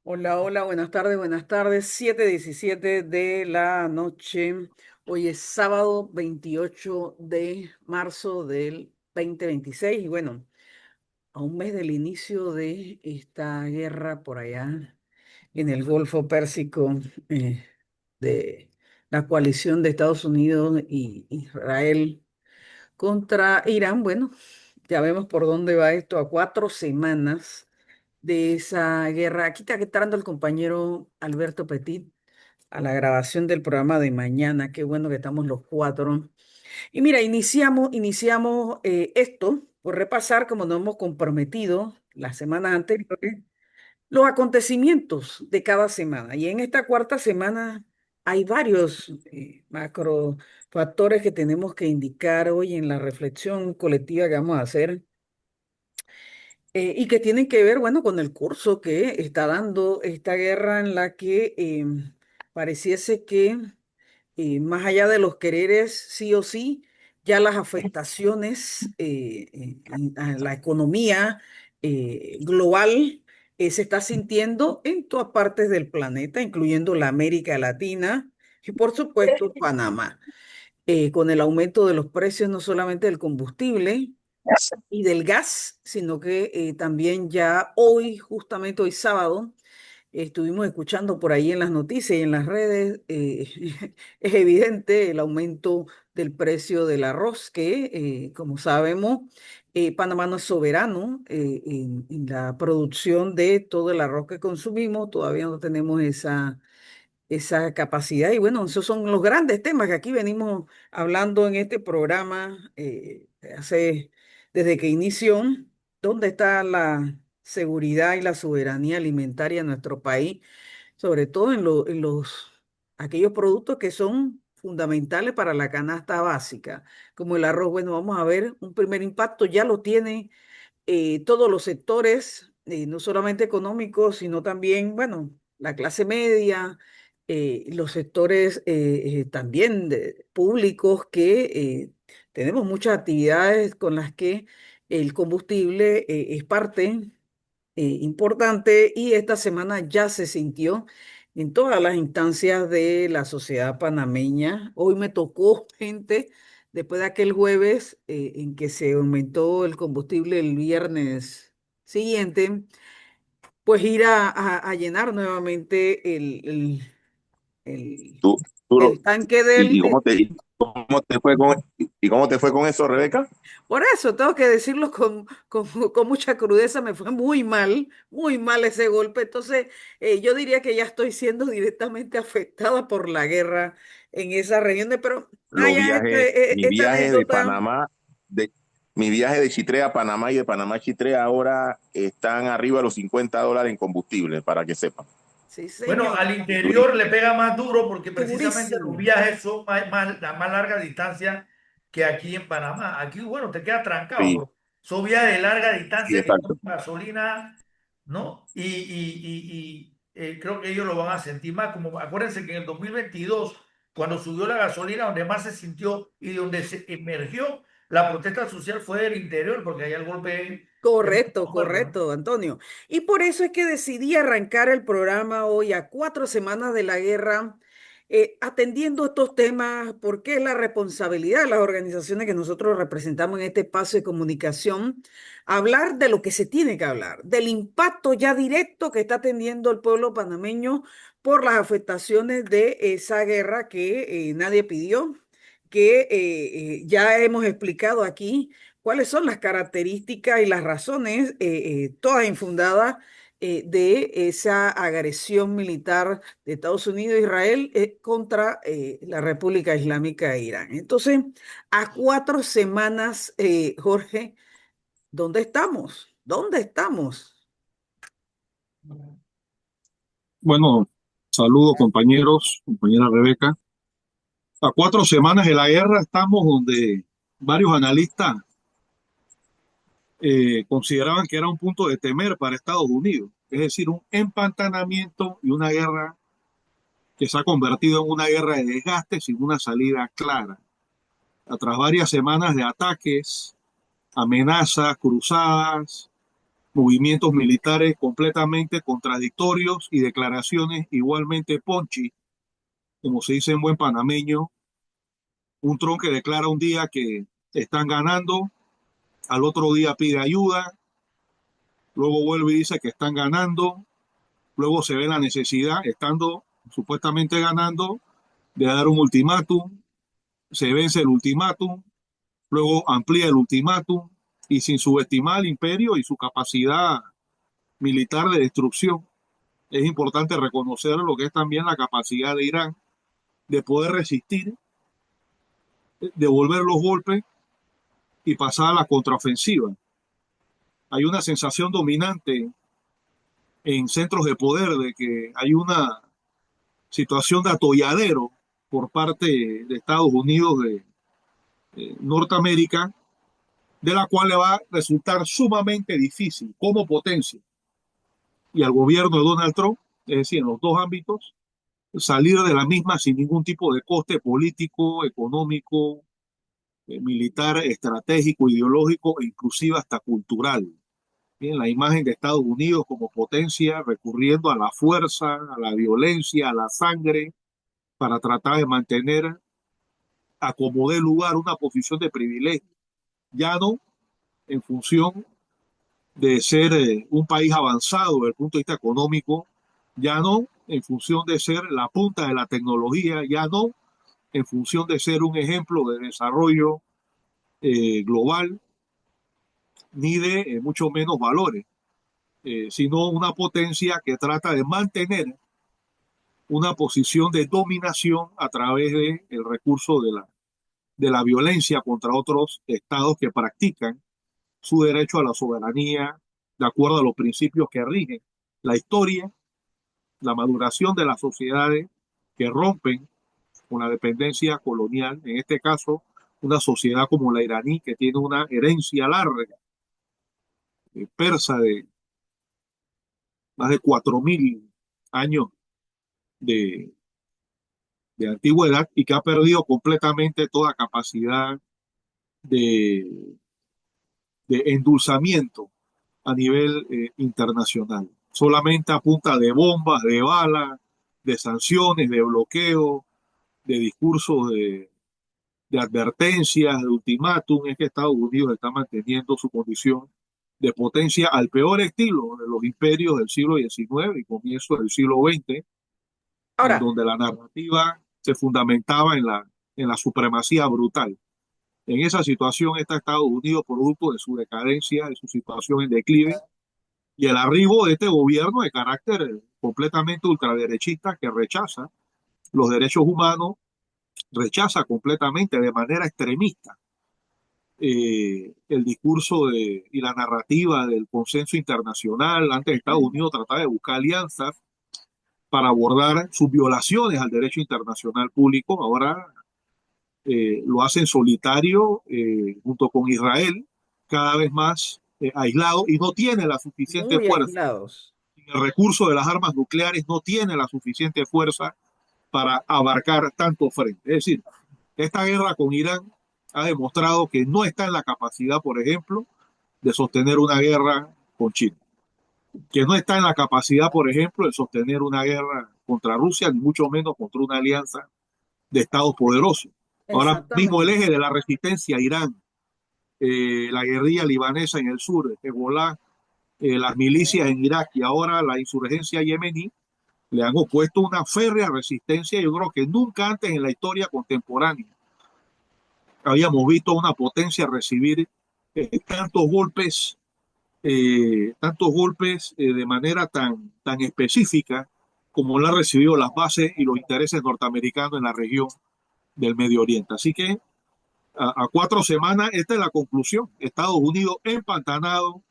Hola, hola, buenas tardes, buenas tardes. 7:17 de la noche. Hoy es sábado 28 de marzo del 2026 y bueno, a un mes del inicio de esta guerra por allá en el Golfo Pérsico, de la coalición de Estados Unidos y Israel contra Irán. Bueno, ya vemos por dónde va esto a 4 semanas de esa guerra. Aquí está entrando el compañero Alberto Petit a la grabación del programa de mañana. Qué bueno que estamos los cuatro. Y mira, iniciamos esto por repasar, como nos hemos comprometido las semanas anteriores, los acontecimientos de cada semana. Y en esta cuarta semana hay varios macro factores que tenemos que indicar hoy en la reflexión colectiva que vamos a hacer y que tienen que ver, bueno, con el curso que está dando esta guerra en la que pareciese que más allá de los quereres, sí o sí, ya las afectaciones a la economía global se está sintiendo en todas partes del planeta, incluyendo la América Latina y por supuesto Panamá, con el aumento de los precios no solamente del combustible, y del gas, sino que también ya hoy, justamente hoy sábado, estuvimos escuchando por ahí en las noticias y en las redes, es evidente el aumento del precio del arroz, que como sabemos, Panamá no es soberano en la producción de todo el arroz que consumimos, todavía no tenemos esa capacidad. Y bueno, esos son los grandes temas que aquí venimos hablando en este programa desde que inició. ¿Dónde está la seguridad y la soberanía alimentaria en nuestro país? Sobre todo en aquellos productos que son fundamentales para la canasta básica, como el arroz. Bueno, vamos a ver, un primer impacto ya lo tiene todos los sectores, no solamente económicos, sino también, bueno, la clase media, los sectores también públicos que tenemos muchas actividades con las que el combustible es parte importante y esta semana ya se sintió en todas las instancias de la sociedad panameña. Hoy me tocó gente, después de aquel jueves en que se aumentó el combustible el viernes siguiente, pues ir a llenar nuevamente el, Tú, tú lo- el tanque y, del, y cómo te fue cómo te fue con eso, Rebeca? Por eso, tengo que decirlo con mucha crudeza, me fue muy mal ese golpe. Entonces, yo diría que ya estoy siendo directamente afectada por la guerra en esas regiones, pero Los viajes, mis esta viajes de anécdota, Panamá, de mi viaje de Chitré a Panamá y de Panamá a Chitré ahora están arriba de los $50 en combustible, para que sepan. sí, Bueno, señor, al interior le pega más duro porque precisamente los durísimo, viajes son a más larga distancia que aquí en Panamá. Aquí, bueno, te quedas trancado, Sí, pero son viajes de larga sí, distancia que exacto. son gasolina, ¿no? Creo que ellos lo van a sentir más. Como acuérdense que en el 2022, cuando subió la gasolina, donde más se sintió y donde se emergió la protesta social fue del interior, porque allá el golpe es mucho correcto, más fuerte, ¿no? correcto, Antonio. Y por eso es que decidí arrancar el programa hoy a 4 semanas de la guerra, atendiendo estos temas, porque es la responsabilidad de las organizaciones que nosotros representamos en este espacio de comunicación, hablar de lo que se tiene que hablar, del impacto ya directo que está teniendo el pueblo panameño por las afectaciones de esa guerra que nadie pidió, que ya hemos explicado aquí cuáles son las características y las razones, todas infundadas, de esa agresión militar de Estados Unidos e Israel contra la República Islámica de Irán. Entonces, a 4 semanas, Jorge, ¿dónde estamos? ¿Dónde estamos? Bueno, saludos compañeros, compañera Rebeca. A 4 semanas de la guerra estamos donde varios analistas consideraban que era un punto de temer para Estados Unidos, es decir, un empantanamiento y una guerra que se ha convertido en una guerra de desgaste sin una salida clara. Tras varias semanas de ataques, amenazas, cruzadas, movimientos militares completamente contradictorios y declaraciones igualmente ponchi, como se dice en buen panameño, un Trump que declara un día que están ganando, al otro día pide ayuda, luego vuelve y dice que están ganando, luego se ve la necesidad, estando supuestamente ganando, de dar un ultimátum, se vence el ultimátum, luego amplía el ultimátum y sin subestimar el imperio y su capacidad militar de destrucción. Es importante reconocer lo que es también la capacidad de Irán de poder resistir, devolver los golpes y pasar a la contraofensiva. Hay una sensación dominante en centros de poder de que hay una situación de atolladero por parte de Estados Unidos de Norteamérica, de la cual le va a resultar sumamente difícil como potencia y al gobierno de Donald Trump, es decir, en los dos ámbitos, salir de la misma sin ningún tipo de coste político, económico, militar, estratégico, ideológico e inclusive hasta cultural. Bien, la imagen de Estados Unidos como potencia recurriendo a la fuerza, a la violencia, a la sangre, para tratar de mantener a como dé lugar una posición de privilegio, ya no en función de ser un país avanzado desde el punto de vista económico, ya no en función de ser la punta de la tecnología, ya no en función de ser un ejemplo de desarrollo global, ni de mucho menos valores, sino una potencia que trata de mantener una posición de dominación a través del recurso de la violencia contra otros estados que practican su derecho a la soberanía de acuerdo a los principios que rigen la historia, la maduración de las sociedades que rompen con la dependencia colonial, en este caso una sociedad como la iraní que tiene una herencia larga, persa de más de 4.000 años de, de antigüedad y que ha perdido completamente toda capacidad de, de endulzamiento a nivel internacional. Solamente a punta de bombas, de balas, de sanciones, de bloqueo, de discursos de advertencias, de ultimátum, es que Estados Unidos está manteniendo su condición de potencia al peor estilo de los imperios del siglo XIX y comienzo del siglo XX, en Ahora, donde la narrativa se fundamentaba en la supremacía brutal. En esa situación está Estados Unidos producto de su decadencia, de su situación en declive y el arribo de este gobierno de carácter completamente ultraderechista que rechaza los derechos humanos, rechaza completamente de manera extremista el discurso y la narrativa del consenso internacional. Antes Estados Unidos trataba de buscar alianzas para abordar sus violaciones al derecho internacional público. Ahora lo hace en solitario junto con Israel, cada vez más aislado y no tiene la suficiente muy fuerza. aislados. El recurso de las armas nucleares no tiene la suficiente fuerza para abarcar tanto frente. Es decir, esta guerra con Irán ha demostrado que no está en la capacidad, por ejemplo, de sostener una guerra con China, que no está en la capacidad, por ejemplo, de sostener una guerra contra Rusia, ni mucho menos contra una alianza de estados poderosos. Ahora mismo el Exactamente. eje de la resistencia a Irán, la guerrilla libanesa en el sur, Hezbollah, las milicias en Irak y ahora la insurgencia yemení, le han opuesto una férrea resistencia, yo creo que nunca antes en la historia contemporánea habíamos visto una potencia recibir tantos golpes de manera tan específica como la han recibido las bases y los intereses norteamericanos en la región del Medio Oriente. Así que a 4 semanas, esta es la conclusión. Estados Unidos empantanado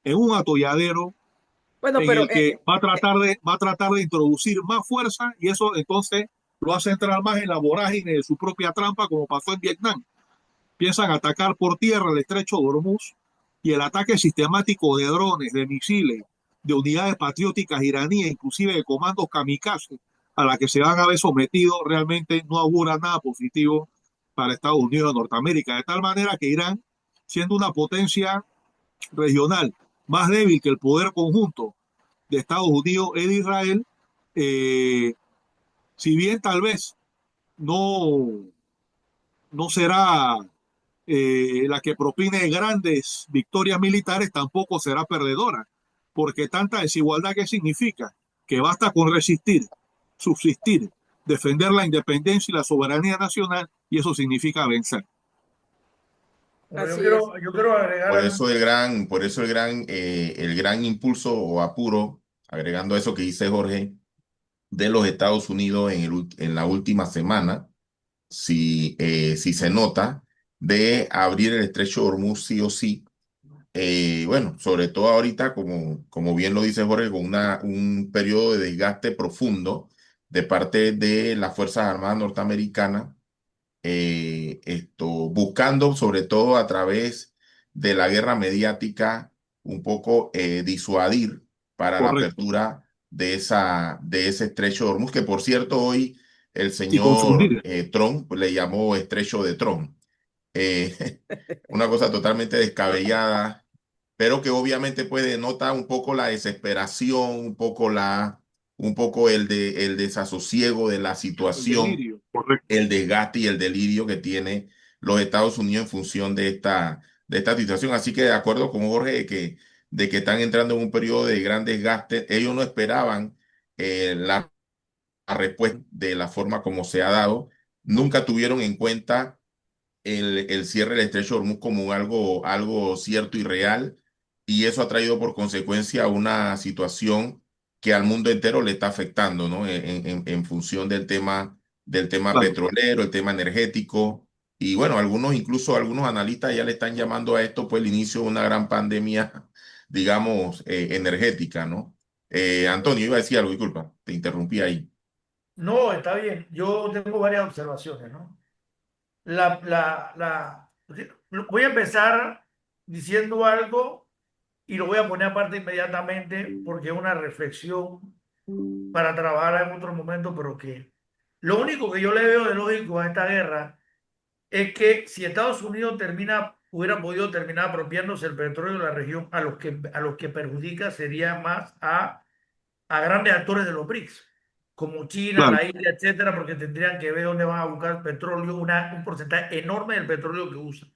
en un atolladero Bueno, en pero el que va a tratar de introducir más fuerza y eso entonces lo hace entrar más en la vorágine de su propia trampa como pasó en Vietnam. Piensan atacar por tierra el estrecho de Hormuz y el ataque sistemático de drones, de misiles, de unidades patrióticas iraníes, inclusive de comandos kamikaze, a la que se van a ver sometidos, realmente no augura nada positivo para Estados Unidos de Norteamérica. De tal manera que Irán, siendo una potencia regional más débil que el poder conjunto de Estados Unidos es de Israel, eh, si bien tal vez no, no será la que propine grandes victorias militares, tampoco será perdedora, porque tanta desigualdad que significa que basta con resistir, subsistir, defender la independencia y la soberanía nacional, y eso significa vencer. Bueno, Así es. yo quiero agregar algo. El gran impulso o apuro, agregando eso que dice Jorge, de los Estados Unidos en la última semana, si se nota, de abrir el estrecho de Hormuz sí o sí. Bueno, sobre todo ahorita, como bien lo dice Jorge, con un periodo de desgaste profundo de parte de las Fuerzas Armadas norteamericanas, buscando sobre todo a través de la guerra mediática un poco disuadir para la Correcto. apertura de ese estrecho de Hormuz, que por cierto hoy el Y señor confundir. Trump le llamó estrecho de Trump. Una cosa totalmente descabellada, pero que obviamente pues denota un poco la desesperación, un poco el desasosiego de la El situación, delirio. Correcto. el desgaste y el delirio que tiene los Estados Unidos en función de esta situación. Así que de acuerdo con Jorge de que están entrando en un periodo de gran desgaste, ellos no esperaban la respuesta de la forma como se ha dado, nunca tuvieron en cuenta el cierre del estrecho de Hormuz como algo cierto y real, y eso ha traído por consecuencia una situación que al mundo entero le está afectando, ¿no? En función del tema Claro. petrolero, el tema energético, y bueno, incluso algunos analistas ya le están llamando a esto pues el inicio de una gran pandemia, digamos, energética, ¿no? Antonio, iba a decir algo, disculpa, te interrumpí ahí. No, está bien. Yo tengo varias observaciones, ¿no? La, la, la, Voy a empezar diciendo algo y lo voy a poner aparte inmediatamente porque es una reflexión para trabajar en otro momento, pero que lo único que yo le veo de lógico a esta guerra es que si Estados Unidos hubiera podido terminar apropiándose el petróleo de la región, a los que perjudica sería más a grandes actores de los BRICS, como China, Claro. la India, etcétera, porque tendrían que ver dónde van a buscar petróleo, un porcentaje enorme del petróleo que usan.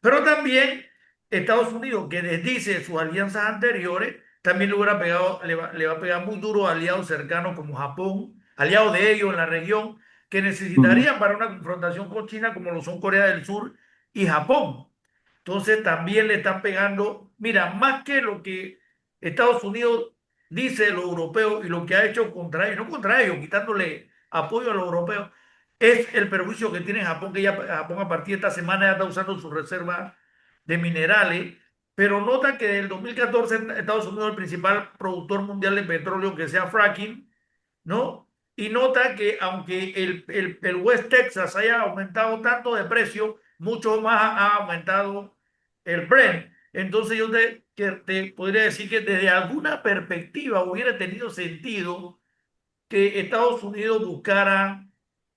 Pero también Estados Unidos, que desdice sus alianzas anteriores, también le va a pegar muy duro a aliados cercanos como Japón, aliados de ellos en la región, que Ujú. necesitarían para una confrontación con China, como lo son Corea del Sur y Japón. Entonces también le están pegando, mira, más que lo que Estados Unidos dice de los europeos y lo que ha hecho contra ellos, no contra ellos, quitándole apoyo a los europeos, es el perjuicio que tiene Japón, que ya Japón a partir de esta semana ya está usando sus reservas de minerales, pero nota que en el 2014 Estados Unidos es el principal productor mundial de petróleo que sea fracking, ¿no? Y nota que aunque el West Texas haya aumentado tanto de precio, mucho más ha aumentado el Brent. Entonces que te podría decir que desde alguna perspectiva hubiera tenido sentido que Estados Unidos buscara,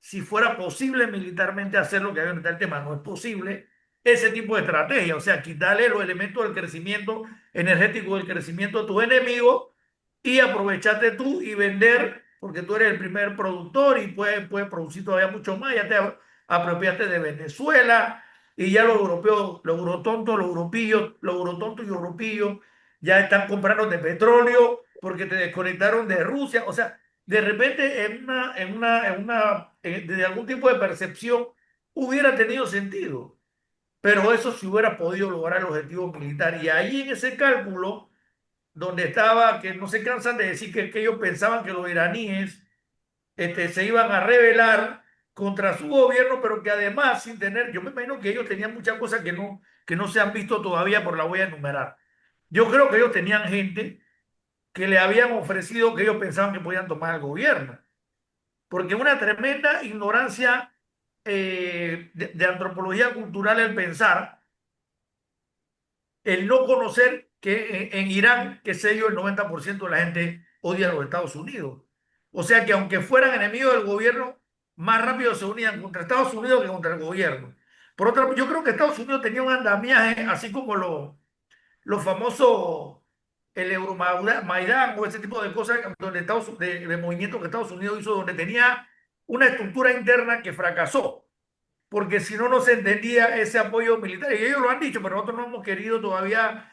si fuera posible militarmente hacer lo que había en el tema, no es posible, ese tipo de estrategia, o sea, quitarle los elementos del crecimiento energético, del crecimiento a tus enemigos y aprovecharte tú y vender, porque tú eres el primer productor y puedes producir todavía mucho más, ya te apropiaste de Venezuela y ya los europeos, los eurotontos, los eurotontos y europillos ya están comprando de petróleo porque te desconectaron de Rusia, o sea, de repente desde algún tipo de percepción hubiera tenido sentido, pero eso si hubiera podido lograr el objetivo militar. Y ahí en ese cálculo, donde estaba, que no se cansan de decir que ellos pensaban que los iraníes se iban a rebelar contra su gobierno, pero que además, sin tener, yo me imagino que ellos tenían muchas cosas que no se han visto todavía, por la voy a enumerar. Yo creo que ellos tenían gente que le habían ofrecido que ellos pensaban que podían tomar el gobierno porque una tremenda ignorancia de antropología cultural el pensar, el no conocer que en Irán, que sé yo, el 90% de la gente odia a los Estados Unidos. O sea que aunque fueran enemigos del gobierno, más rápido se unían contra Estados Unidos que contra el gobierno. Por otra, yo creo que Estados Unidos tenía un andamiaje, así como los famosos el Euromaidán o ese tipo de cosas donde de movimientos que Estados Unidos hizo, donde tenía una estructura interna que fracasó, porque si no, no se entendía ese apoyo militar. Y ellos lo han dicho, pero nosotros no hemos querido todavía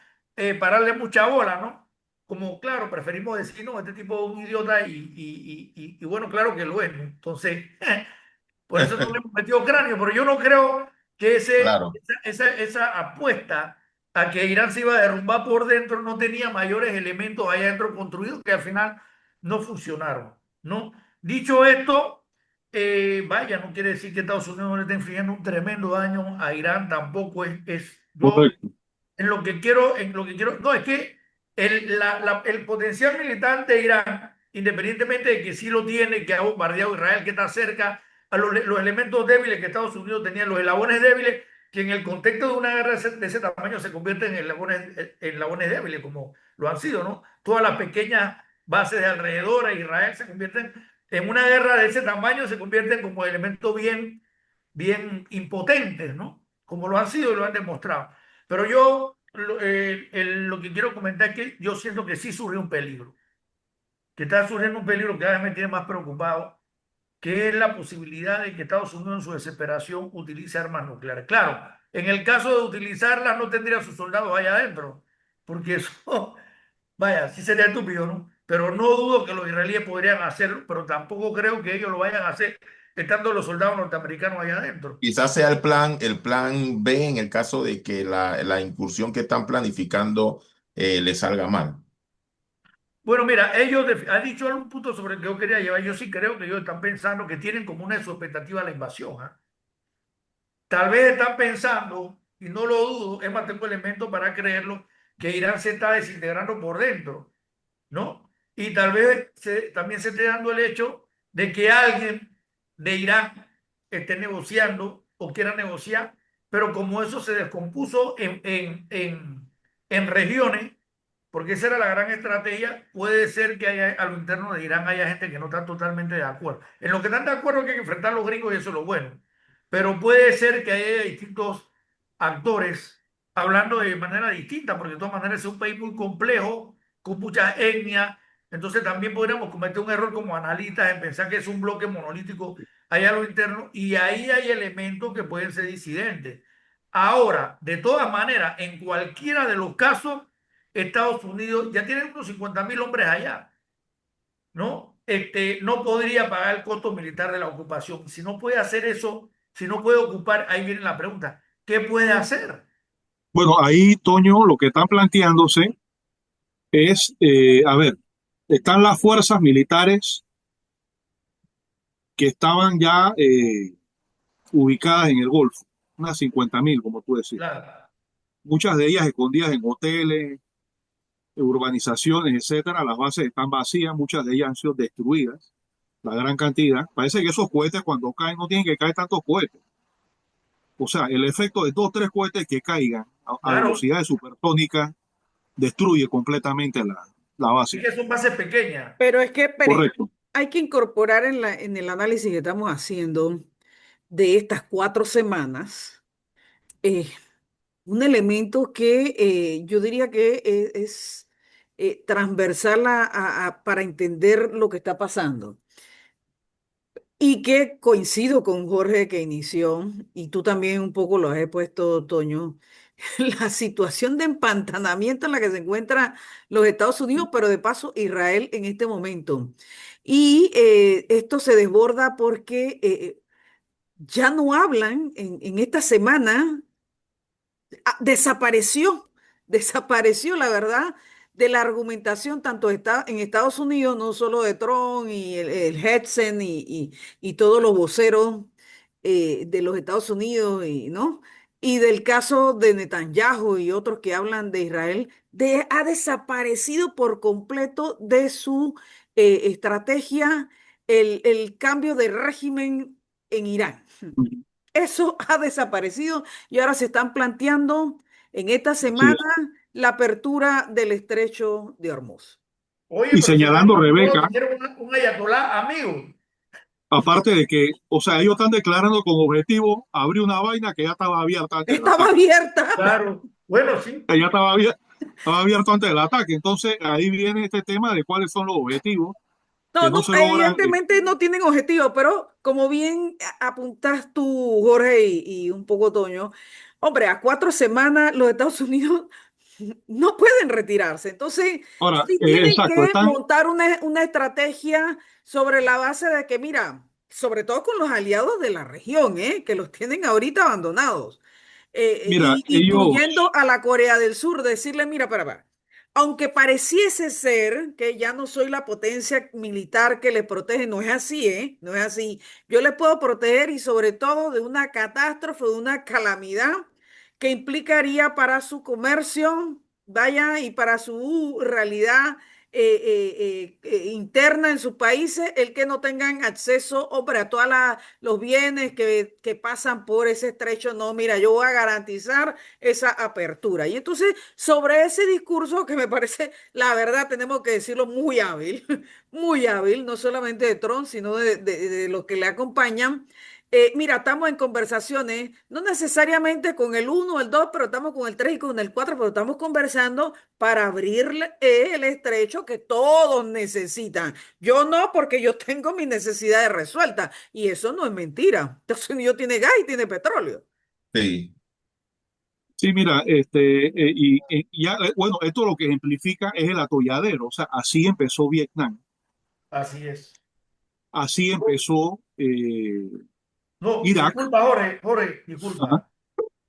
pararle mucha bola, ¿no? Como, claro, preferimos decir, no, este tipo es un idiota y bueno, claro que lo es, ¿no? Entonces, por eso no le hemos metido cráneo, pero yo no creo que Claro. esa apuesta a que Irán se iba a derrumbar por dentro no tenía mayores elementos allá adentro construidos que al final no funcionaron, ¿no? Dicho esto, vaya, no quiere decir que Estados Unidos no le esté infligiendo un tremendo daño a Irán, tampoco yo Correcto. no, es que el potencial militar de Irán, independientemente de que sí lo tiene, que ha bombardeado Israel, que está cerca, a los elementos débiles que Estados Unidos tenía, los eslabones débiles, que en el contexto de una guerra de ese tamaño se convierten en eslabones débiles, como lo han sido, ¿no? Todas las pequeñas bases de alrededor a Israel se convierten en una guerra de ese tamaño, se convierten como elementos bien impotentes, ¿no? Como lo han sido y lo han demostrado. Pero yo lo que quiero comentar es que yo siento que sí surge un peligro, que está surgiendo un peligro que cada vez me tiene más preocupado, que es la posibilidad de que Estados Unidos en su desesperación utilice armas nucleares. Claro, en el caso de utilizarlas no tendría a sus soldados allá adentro, porque eso, vaya, sí sería estúpido, ¿no? Pero no dudo que los israelíes podrían hacerlo, pero tampoco creo que ellos lo vayan a hacer estando los soldados norteamericanos allá adentro. Quizás sea el plan B en el caso de que la incursión que están planificando le salga mal. Bueno, mira, ellos han dicho algún punto sobre el que yo quería llevar. Yo sí creo que ellos están pensando que tienen como una de sus expectativas la invasión. ¿Ah? Tal vez están pensando, y no lo dudo, es más, tengo elementos para creerlo, que Irán se está desintegrando por dentro, ¿no? Y tal vez también se esté dando el hecho de que alguien de Irán esté negociando o quiera negociar, pero como eso se descompuso en regiones, porque esa era la gran estrategia, puede ser que a lo interno de Irán haya gente que no está totalmente de acuerdo. En lo que están de acuerdo es que hay que enfrentar a los gringos y eso es lo bueno. Pero puede ser que haya distintos actores hablando de manera distinta, porque de todas maneras es un país muy complejo, con muchas etnias. Entonces también podríamos cometer un error como analistas en pensar que es un bloque monolítico allá a lo interno y ahí hay elementos que pueden ser disidentes. Ahora, de todas maneras, en cualquiera de los casos, Estados Unidos ya tiene unos 50.000 hombres allá, ¿no? No podría pagar el costo militar de la ocupación. Si no puede hacer eso, si no puede ocupar, ahí viene la pregunta, ¿qué puede hacer? Bueno, ahí, Toño, lo que están planteándose es, a ver, están las fuerzas militares que estaban ya ubicadas en el Golfo, unas 50.000, como tú decías. Claro. Muchas de ellas escondidas en hoteles, urbanizaciones, etcétera. Las bases están vacías, muchas de ellas han sido destruidas, la gran cantidad. Parece que esos cohetes cuando caen no tienen que caer tantos cohetes. O sea, el efecto de dos o tres cohetes que caigan a Claro, velocidades supersónicas destruye completamente la es base. que son bases pequeñas. Pero es que, espere, Correcto. hay que incorporar en el análisis que estamos haciendo de estas 4 semanas eh, un elemento que yo diría que es, transversal para entender lo que está pasando. Y que coincido con Jorge que inició, y tú también un poco lo has puesto, Toño, la situación de empantanamiento en la que se encuentra los Estados Unidos, pero de paso Israel en este momento. Y esto se desborda porque ya no hablan en esta semana. Desapareció la verdad de la argumentación tanto en Estados Unidos, no solo de Trump y el Hetzen y todos los voceros de los Estados Unidos, ¿no? Y del caso de Netanyahu y otros que hablan de Israel, ha desaparecido por completo de su estrategia el cambio de régimen en Irán. Eso ha desaparecido y ahora se están planteando en esta Sí. semana la apertura del estrecho de Hormuz. Oye, Y pero si señalando, todos Rebeca, hicieron un ayatolá, amigo. aparte de que, o sea, ellos están declarando como objetivo abrir una vaina que ya estaba abierta antes del Estaba ataque. abierta. Claro. Bueno, sí. Ya estaba abierta. estaba abierto antes del ataque. Entonces ahí viene este tema de cuáles son los objetivos No, que no no, se logran. evidentemente no tienen objetivo, pero como bien apuntas tú, Jorge, y un poco Toño, hombre, a 4 semanas los Estados Unidos no pueden retirarse. Entonces, Ahora, sí tienen exacto, que están, montar una estrategia sobre la base de que, mira, sobre todo con los aliados de la región, que los tienen ahorita abandonados, mira, y ellos, incluyendo a la Corea del Sur, decirle, mira, para, aunque pareciese ser que ya no soy la potencia militar que les protege, no es así, ¿eh? No es así. Yo les puedo proteger y sobre todo de una catástrofe, de una calamidad que implicaría para su comercio, vaya, y para su realidad interna en sus países, el que no tengan acceso, hombre, a todos los bienes que pasan por ese estrecho. No, mira, yo voy a garantizar esa apertura. Y entonces, sobre ese discurso que me parece, la verdad, tenemos que decirlo muy hábil, no solamente de Trump, sino de los que le acompañan. Mira, estamos en conversaciones, no necesariamente con el uno o el 2, pero estamos con el 3 y con el 4, pero estamos conversando para abrir el estrecho que todos necesitan. Yo no, porque yo tengo mis necesidades resueltas. Y eso no es mentira. Estados Unidos tiene gas y tiene petróleo. Sí, sí, mira, ya, bueno, esto lo que ejemplifica es el atolladero, o sea, así empezó Vietnam, Así es. así empezó No, Irak. disculpa, Jorge, Jorge, Ajá, disculpa.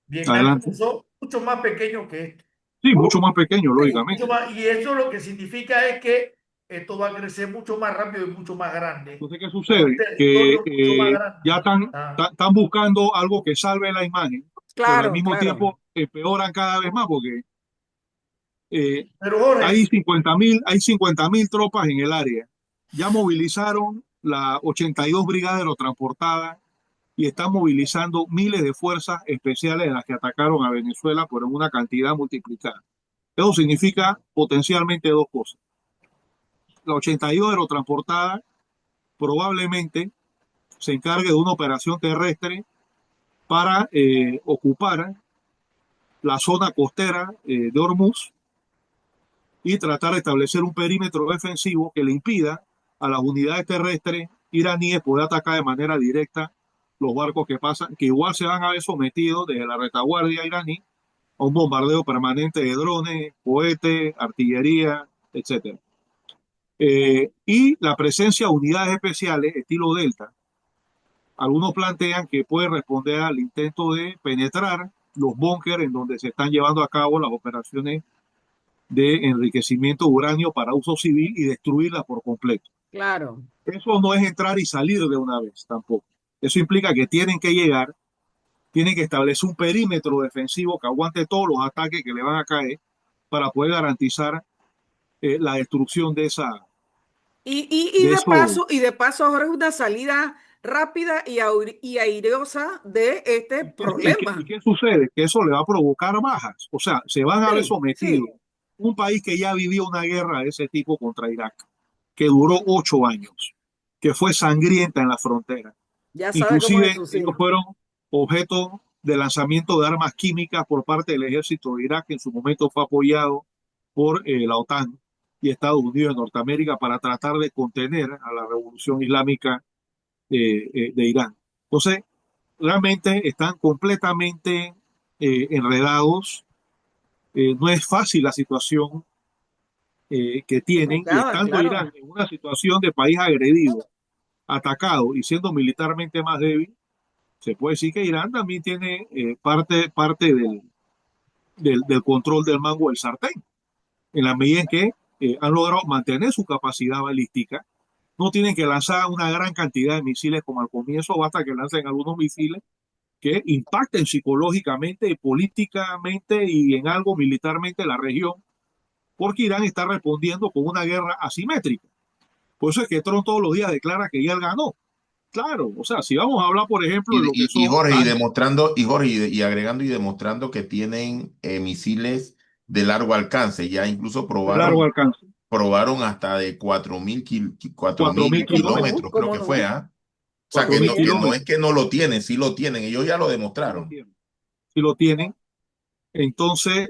Vietnam adelante. comenzó mucho más pequeño que esto. Sí, mucho más pequeño, Sí, mucho lógicamente. más. Y eso lo que significa es que esto va a crecer mucho más rápido y mucho más grande. Entonces, ¿qué Con un sucede? Que territorio mucho más grande. ya Ah, están buscando algo que salve la imagen, pero al Claro, mismo claro. tiempo empeoran cada vez más porque eh, pero Jorge, hay 50.000 tropas en el área. Ya movilizaron las 82 brigadas aerotransportadas y están movilizando miles de fuerzas especiales de las que atacaron a Venezuela por una cantidad multiplicada. Eso significa potencialmente dos cosas. La 82 aerotransportada probablemente se encargue de una operación terrestre para ocupar la zona costera de Hormuz y tratar de establecer un perímetro defensivo que le impida a las unidades terrestres iraníes poder atacar de manera directa los barcos que pasan, que igual se van a ver sometidos desde la retaguardia iraní a un bombardeo permanente de drones, cohetes, artillería, etcétera. Y la presencia de unidades especiales estilo Delta. Algunos plantean que puede responder al intento de penetrar los búnkeres en donde se están llevando a cabo las operaciones de enriquecimiento de uranio para uso civil y destruirla por completo. Claro. Eso no es entrar y salir de una vez tampoco. Eso implica que tienen que llegar, tienen que establecer un perímetro defensivo que aguante todos los ataques que le van a caer para poder garantizar la destrucción Y, y, y de de eso. paso, y de paso, ahora es una salida rápida y airosa de este ¿Y problema. qué sucede? Que eso le va a provocar bajas. O sea, se van a ver Sí, sometidos. sí, Un país que ya vivió una guerra de ese tipo contra Irak, que duró 8 años, que fue sangrienta en la frontera. ya sabe cómo es Inclusive eso, ellos sí. fueron objeto de lanzamiento de armas químicas por parte del ejército de Irak, que en su momento fue apoyado por la OTAN y Estados Unidos de Norteamérica para tratar de contener a la revolución islámica de Irán. Entonces, realmente están completamente enredados. No es fácil la situación que tienen y Complicada, estando claro. Irán en una situación de país agredido, atacado y siendo militarmente más débil, se puede decir que Irán también tiene parte del control del mango del sartén, en la medida en que han logrado mantener su capacidad balística. No tienen que lanzar una gran cantidad de misiles como al comienzo, basta que lancen algunos misiles que impacten psicológicamente, políticamente y en algo militarmente la región, porque Irán está respondiendo con una guerra asimétrica. Por eso es que Trump todos los días declara que ya él ganó. Claro, o sea, si vamos a hablar, por ejemplo, de lo que Y son Jorge, y tanques demostrando, y Jorge, y agregando y demostrando que tienen misiles de largo alcance. Ya incluso de largo alcance, probaron hasta de 4.000 cuatro 4.000 mil ¿Cómo kilómetros, no? kilómetros, creo ¿Cómo que fue, no? ¿ah? O sea, cuatro Así mil que es. no es kilómetros, que no lo tienen, sí lo tienen, ellos ya lo si lo demostraron. tienen. Si lo tienen. Entonces,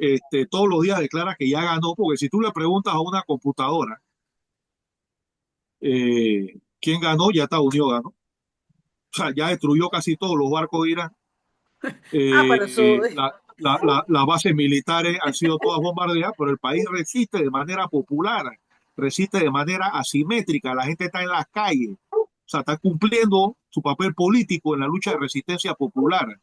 todos los días declara que ya ganó, porque si tú le preguntas a una computadora quién ganó, ya Estados Unidos ganó. O sea, ya destruyó casi todos los barcos de Irán. Ah, pero eso, Las bases militares han sido todas bombardeadas, pero el país resiste de manera popular, resiste de manera asimétrica. La gente está en las calles, o sea, está cumpliendo su papel político en la lucha de resistencia popular.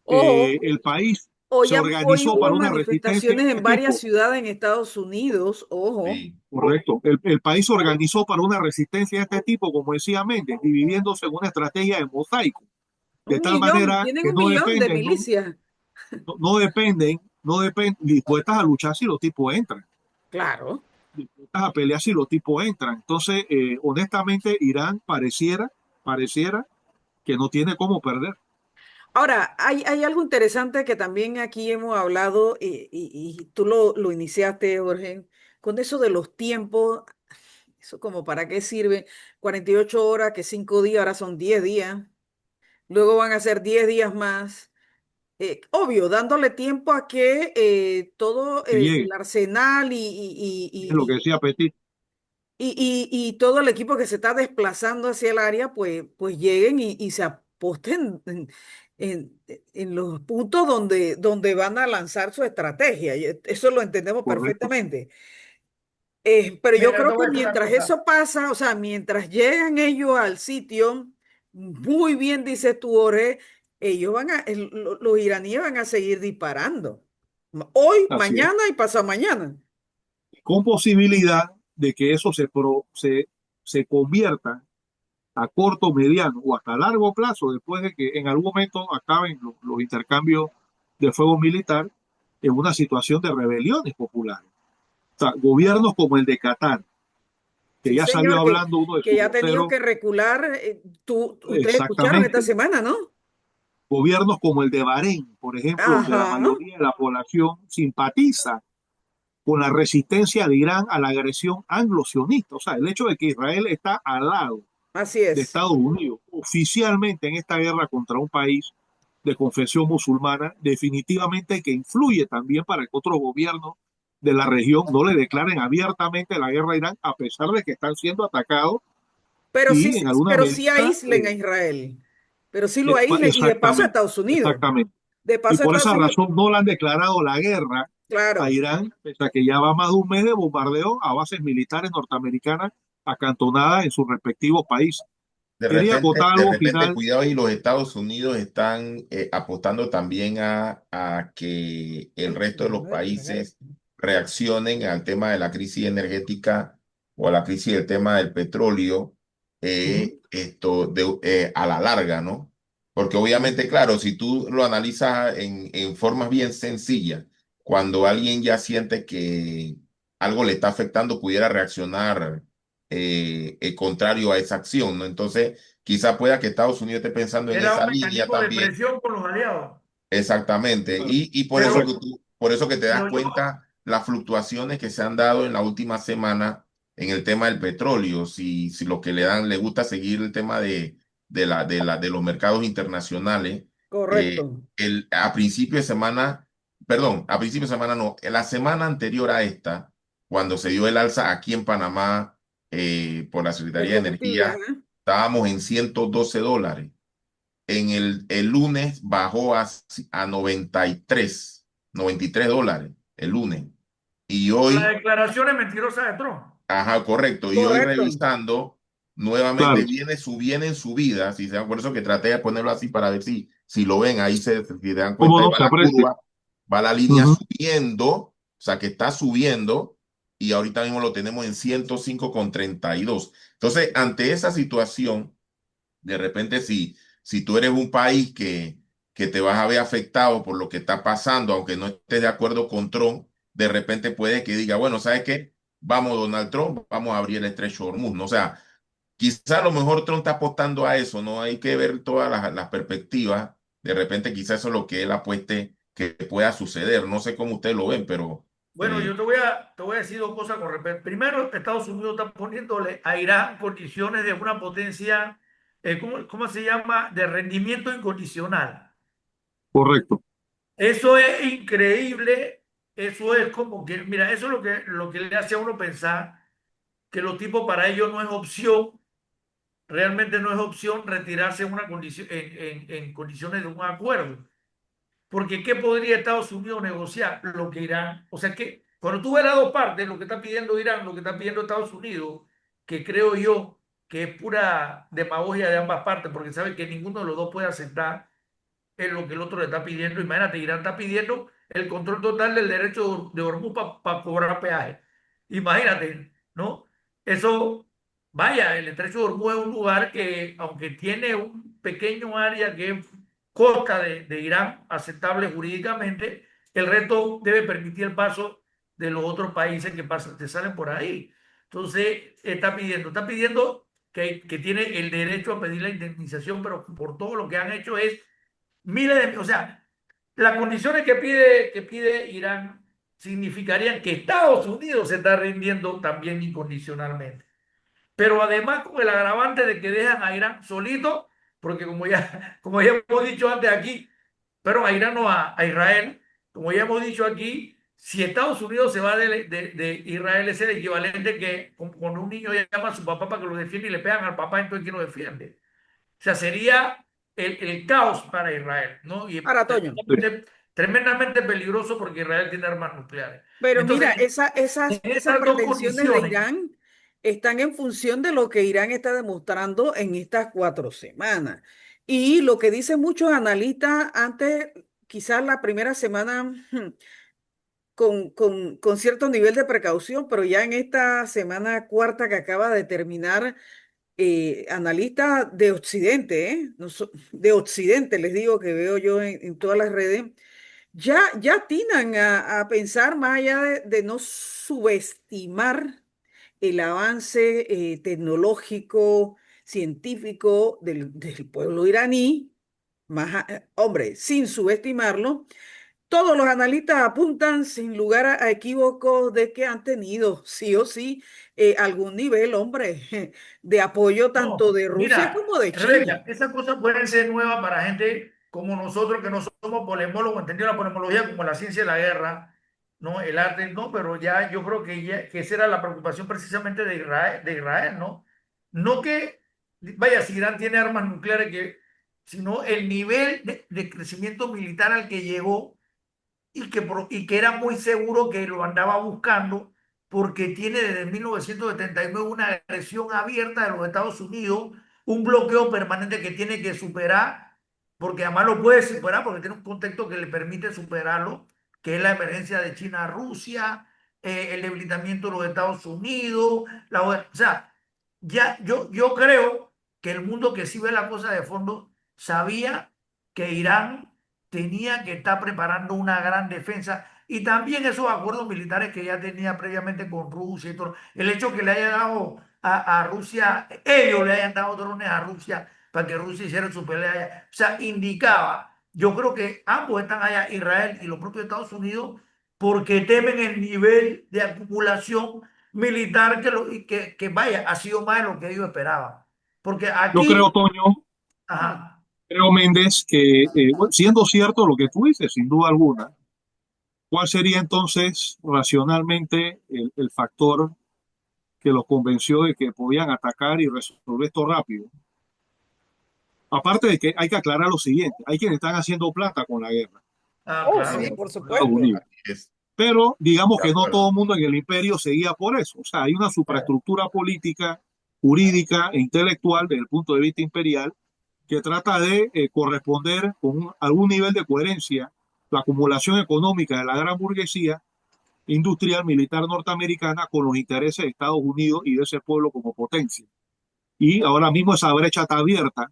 ojo, El país hoy, se hoy organizó hubo para una resistencia de manifestaciones en este varias tipo. ciudades en Estados Unidos, ojo. Sí, Correcto. El país se organizó para una resistencia de este tipo, como decía Méndez, dividiéndose en una estrategia de mosaico, de Un tal millón, manera tienen que un millón de milicias. no dependen, dispuestas a luchar si los tipos entran, Claro. dispuestas a pelear si los tipos entran. Entonces, honestamente, Irán pareciera que no tiene cómo perder. Ahora, hay algo interesante que también aquí hemos hablado y tú lo iniciaste, Jorge, con eso de los tiempos, eso como para qué sirve, 48 horas, que 5 días, ahora son 10 días, luego van a ser 10 días más. Obvio, dándole tiempo a que todo Que el llegue, arsenal es lo que decía Petit. y todo el equipo que se está desplazando hacia el área, pues lleguen y se aposten en los puntos donde van a lanzar su estrategia. Y eso lo entendemos Correcto. perfectamente. Pero yo Mira, te creo voy que a decir una mientras cosa. eso pasa, o sea, mientras llegan ellos al sitio, muy bien dices tú, Jorge, ellos los iraníes van a seguir disparando. Hoy, Así es. mañana y pasado mañana. Con posibilidad de que eso se convierta a corto, mediano o hasta largo plazo, después de que en algún momento acaben los intercambios de fuego militar, en una situación de rebeliones populares. O sea, gobiernos como el de Qatar, que Sí, ya salió señor, hablando uno de que sus ya ha tenido voceros, que recular. Ustedes escucharon esta exactamente, semana, ¿no? gobiernos como el de Bahrein, por ejemplo, donde la Ajá, mayoría de la población simpatiza con la resistencia de Irán a la agresión anglo-sionista. O sea, el hecho de que Israel está al lado así de es. Estados Unidos oficialmente en esta guerra contra un país de confesión musulmana, definitivamente que influye también para que otros gobiernos de la región no le declaren abiertamente la guerra a Irán, a pesar de que están siendo atacados y en alguna Pero sí medida, aíslen a Israel. Pero sí lo aíslen y de paso a exactamente, Estados Unidos. exactamente. De Y paso a por Estados esa Unidos. razón no le han declarado la guerra a Claro. Irán, pese a que ya va más de un mes de bombardeo a bases militares norteamericanas acantonadas en sus respectivos países. Quería acotar de algo repente, final. cuidado, y los Estados Unidos están apostando también a que el Ay, resto de los déjame descargar países esto. reaccionen al tema de la crisis energética o a la crisis del tema del petróleo, Ujú. a la larga, ¿no? Porque obviamente, claro, si tú lo analizas en formas bien sencillas, cuando alguien ya siente que algo le está afectando, pudiera reaccionar contrario a esa acción, ¿no? Entonces, quizá pueda que Estados Unidos esté pensando en Era un esa línea mecanismo de también. presión con los aliados. Exactamente. Claro, Y correcto. por eso que te das Pero yo, cuenta las fluctuaciones que se han dado en la última semana en el tema del petróleo. Si lo que le dan, le gusta seguir el tema de los mercados internacionales, Correcto. a principio de semana, perdón, a principio de semana no, la semana anterior a esta, cuando se dio el alza aquí en Panamá por la El Secretaría de combustible, Energía, ajá. estábamos en $112. El lunes bajó a 93 dólares el lunes. Y por las hoy, declaraciones mentirosas de Trump. ajá, correcto. Y hoy Correcto. revisando, nuevamente Claro. viene en subida. Si se dan, por eso que traté de ponerlo así para ver si lo ven, ahí si dan ¿Cómo cuenta, ahí no va se la aprecia? curva, va la línea Ujú. subiendo, o sea que está subiendo. Y ahorita mismo lo tenemos en 105,32. Entonces, ante esa situación, de repente, si tú eres un país que te vas a ver afectado por lo que está pasando, aunque no estés de acuerdo con Trump, de repente puede que diga, bueno, ¿sabes qué? Vamos, Donald Trump, vamos a abrir el estrecho de Hormuz, ¿no? O sea, quizá a lo mejor Trump está apostando a eso, ¿no? Hay que ver todas las perspectivas. De repente, quizá eso es lo que él apueste que pueda suceder. No sé cómo ustedes lo ven, pero Bueno, yo te voy a decir dos cosas con respecto. Primero, Estados Unidos está poniéndole a Irán condiciones de una potencia, ¿cómo se llama? De rendimiento incondicional. Correcto. Eso es increíble. Eso es como que, mira, eso es lo que le hace a uno pensar que los tipos para ellos no es opción, realmente no es opción retirarse en, una condición, en condiciones de un acuerdo. Porque ¿qué podría Estados Unidos negociar? Lo que Irán, o sea que cuando tú ves las dos partes, lo que está pidiendo Irán, lo que está pidiendo Estados Unidos, que creo yo que es pura demagogia de ambas partes, porque sabe que ninguno de los dos puede aceptar es lo que el otro le está pidiendo. Imagínate, Irán está pidiendo el control total del derecho de Hormuz para cobrar peaje. Imagínate, ¿no? Eso, vaya, el estrecho de Hormuz es un lugar que, aunque tiene un pequeño área que es costa de Irán, aceptable jurídicamente, el resto debe permitir el paso de los otros países que pasan, que salen por ahí. Entonces, está pidiendo que tiene el derecho a pedir la indemnización, pero por todo lo que han hecho es miles de, o sea, las condiciones que pide Irán significarían que Estados Unidos se está rindiendo también incondicionalmente. Pero además con el agravante de que dejan a Irán solito, porque como ya hemos dicho antes aquí, pero a Irán no a Israel, como ya hemos dicho aquí, si Estados Unidos se va de Israel es el equivalente que cuando un niño llama a su papá para que lo defienda y le pegan al papá, entonces ¿quién lo defiende? O sea, sería el caos para Israel, ¿no? Y Ahora, Toño, tremendamente peligroso porque Israel tiene armas nucleares. pero Entonces, mira, en esas estas dos pretensiones de condiciones, Irán están en función de lo que Irán está demostrando en estas 4 semanas. Y lo que dicen muchos analistas antes, quizás la primera semana con cierto nivel de precaución, pero ya en esta semana cuarta que acaba de terminar, analistas de Occidente, no de Occidente, les digo que veo yo en todas las redes, ya atinan a pensar más allá de no subestimar el avance tecnológico, científico del pueblo iraní, hombre, sin subestimarlo. Todos los analistas apuntan sin lugar a equívocos de que han tenido sí o sí algún nivel, hombre, de apoyo tanto no, de Rusia mira, como de China. Rebeca, esas cosas pueden ser nuevas para gente como nosotros que no somos polemólogos, entendido la polemología como la ciencia de la guerra, ¿no? El arte, no, pero ya yo creo que esa era la preocupación precisamente de Israel, ¿no? No que, vaya, si Irán tiene armas nucleares, sino el nivel de crecimiento militar al que llegó y que era muy seguro que lo andaba buscando porque tiene desde 1979 una agresión abierta de los Estados Unidos, un bloqueo permanente que tiene que superar, porque además lo puede superar porque tiene un contexto que le permite superarlo, que es la emergencia de China a Rusia, el debilitamiento de los Estados Unidos, o sea, ya yo creo que el mundo que sí ve la cosa de fondo sabía que Irán tenía que estar preparando una gran defensa y también esos acuerdos militares que ya tenía previamente con Rusia y todo. El hecho que le haya dado a Rusia, ellos le hayan dado drones a Rusia para que Rusia hiciera su pelea allá. O sea, indicaba, yo creo que ambos están allá, Israel y los propios Estados Unidos, porque temen el nivel de acumulación militar que vaya, ha sido más de lo que ellos esperaban. Porque Yo creo, aquí, Toño, ajá, creo, Méndez, que bueno, siendo cierto lo que tú dices, sin duda alguna, ¿cuál sería entonces racionalmente el factor que los convenció de que podían atacar y resolver esto rápido? Aparte de que hay que aclarar lo siguiente, hay quienes están haciendo plata con la guerra, Oh, sí, claro. por Estados supuesto. Unidos. Así es, Pero digamos de que no todo acuerdo. el mundo en el imperio seguía por eso. O sea, hay una supraestructura política, jurídica e intelectual desde el punto de vista imperial que trata de corresponder con algún nivel de coherencia la acumulación económica de la gran burguesía industrial militar norteamericana con los intereses de Estados Unidos y de ese pueblo como potencia. Y ahora mismo esa brecha está abierta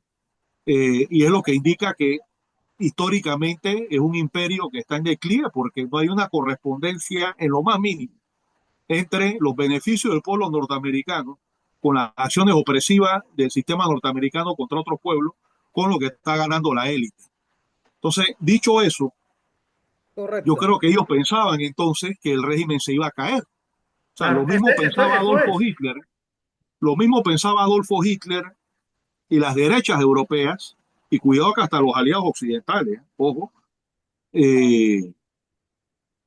y es lo que indica que históricamente es un imperio que está en declive porque no hay una correspondencia en lo más mínimo entre los beneficios del pueblo norteamericano con las acciones opresivas del sistema norteamericano contra otros pueblos, con lo que está ganando la élite. Entonces, dicho eso, yo Correcto. creo que ellos pensaban entonces que el régimen se iba a caer. O sea, Claro, lo mismo pensaba eso Adolfo es. Hitler, lo mismo pensaba Adolfo Hitler y las derechas europeas, y cuidado que hasta los aliados occidentales, ojo, eh,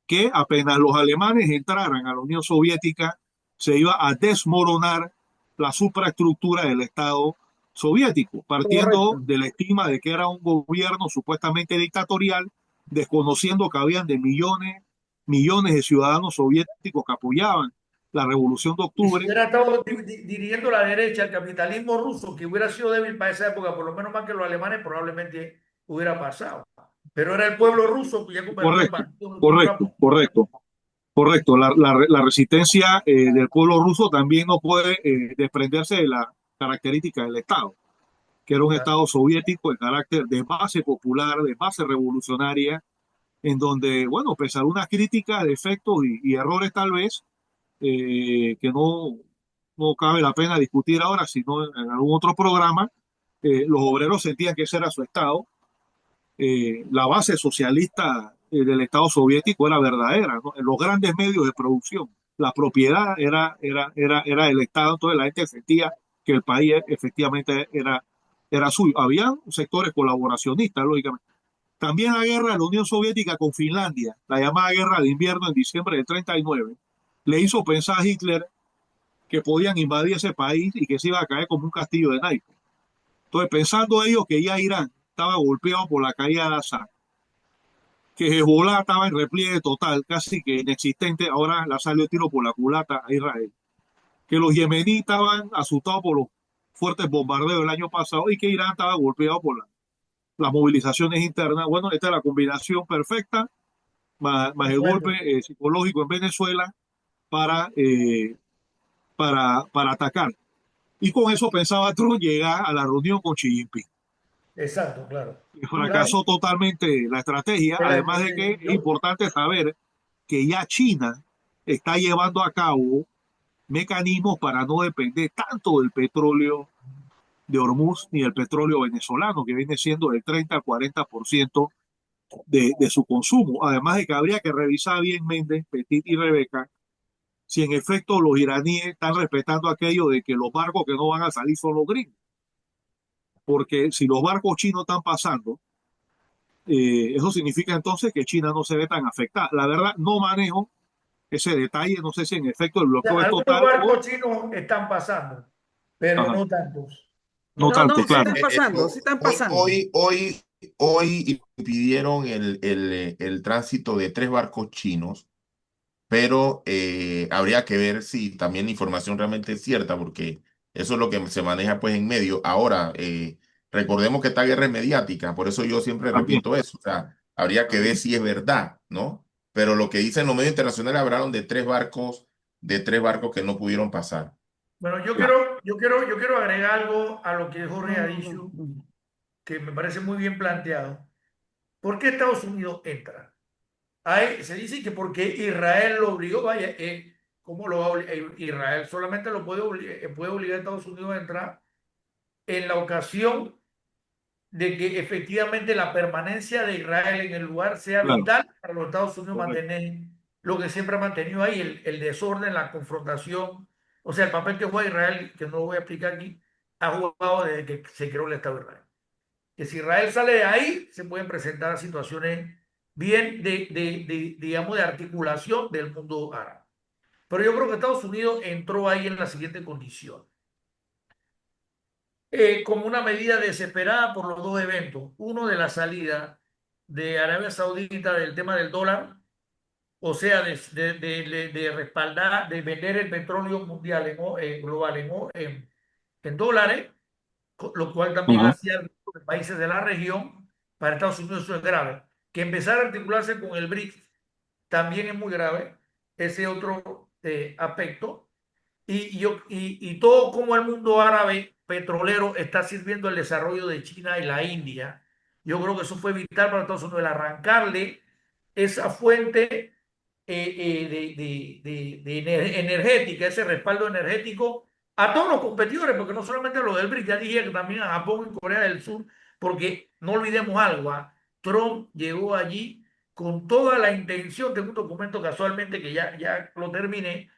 que apenas los alemanes entraran a la Unión Soviética, se iba a desmoronar la superestructura del Estado soviético, Correcto. partiendo de la estima de que era un gobierno supuestamente dictatorial, desconociendo que habían de millones de ciudadanos soviéticos que apoyaban la Revolución de Y si Octubre. hubiera estado dirigiendo la derecha, el capitalismo ruso, que hubiera sido débil para esa época, por lo menos más que los alemanes, probablemente hubiera pasado. Pero era el pueblo ruso que ya convertido en Correcto, partido muy correcto, rápido. correcto. Correcto, la resistencia del pueblo ruso también no puede desprenderse de la característica del Estado, que era un Claro. Estado soviético de carácter de base popular, de base revolucionaria, en donde, bueno, pese a unas críticas, defectos y errores tal vez, que no cabe la pena discutir ahora, sino en algún otro programa, los obreros sentían que ese era su Estado. La base socialista del Estado soviético era verdadera, ¿no? En los grandes medios de producción, la propiedad era del Estado, entonces la gente sentía que el país efectivamente era suyo. Había sectores colaboracionistas, lógicamente. También la guerra de la Unión Soviética con Finlandia, la llamada guerra de invierno en diciembre del 39, le hizo pensar a Hitler que podían invadir ese país y que se iba a caer como un castillo de naipes. Entonces, pensando ellos que ya Irán estaba golpeado por la caída de Assad, que Hezbollah estaba en repliegue total, casi que inexistente, ahora la salió tiro por la culata a Israel, que los yemeníes estaban asustados por los fuertes bombardeos del año pasado y que Irán estaba golpeado por las movilizaciones internas. Bueno, esta es la combinación perfecta, más el golpe Bueno, psicológico en Venezuela para, para atacar. Y con eso pensaba Trump llegar a la reunión con Xi Jinping. exacto, claro. Y Claro, fracasó totalmente la estrategia, de la además de estrategia. que es importante saber que ya China está llevando a cabo mecanismos para no depender tanto del petróleo de Hormuz ni del petróleo venezolano, que viene siendo del 30 al 40% de su consumo. Además de que habría que revisar bien Méndez, Petit y Rebeca, si en efecto los iraníes están respetando aquello de que los barcos que no van a salir son los gringos. Porque si los barcos chinos están pasando, eso significa entonces que China no se ve tan afectada. La verdad, no manejo ese detalle, no sé si en efecto el O sea, bloqueo es algunos total o barcos chinos están pasando, pero ajá, no tantos. no No, tanto, no, sí claro. están pasando, sí están Hoy, pasando. hoy, hoy, hoy impidieron el tránsito de 3 barcos chinos, pero habría que ver si también la información realmente es cierta, porque eso es lo que se maneja pues en medio. Ahora, recordemos que esta guerra es mediática, por eso yo siempre También, repito eso, o sea, habría que ver si es verdad, ¿no? Pero lo que dicen los medios internacionales hablaron de 3 barcos que no pudieron pasar. Bueno, yo claro, quiero, yo quiero, yo quiero agregar algo a lo que Jorge No, ha no, no, dicho, no. que me parece muy bien planteado. ¿Por qué Estados Unidos entra? Se dice que porque Israel lo obligó, vaya, ¿cómo lo va a Israel solamente lo puede obligar a Estados Unidos a entrar en la ocasión de que efectivamente la permanencia de Israel en el lugar sea claro, vital para los Estados Unidos correcto. mantener lo que siempre ha mantenido ahí, el desorden, la confrontación, o sea, el papel que juega Israel, que no lo voy a explicar aquí, ha jugado desde que se creó el Estado de Israel. Que si Israel sale de ahí, se pueden presentar situaciones bien digamos, de articulación del mundo árabe. Pero yo creo que Estados Unidos entró ahí en la siguiente condición. Como una medida desesperada por los dos eventos. Uno de la salida de Arabia Saudita del tema del dólar, o sea, de respaldar, de vender el petróleo mundial global en dólares, lo cual también Ajá, hacía los países de la región. Para Estados Unidos eso es grave. Que empezar a articularse con el BRICS también es muy grave, ese otro aspecto. Y todo como el mundo árabe petrolero está sirviendo el desarrollo de China y la India. Yo creo que eso fue vital para Estados Unidos, el arrancarle esa fuente energética, ese respaldo energético a todos los competidores, porque no solamente los del BRICS, ya dije que también a Japón y Corea del Sur, porque no olvidemos algo, Trump llegó allí con toda la intención, tengo un documento casualmente que ya lo terminé,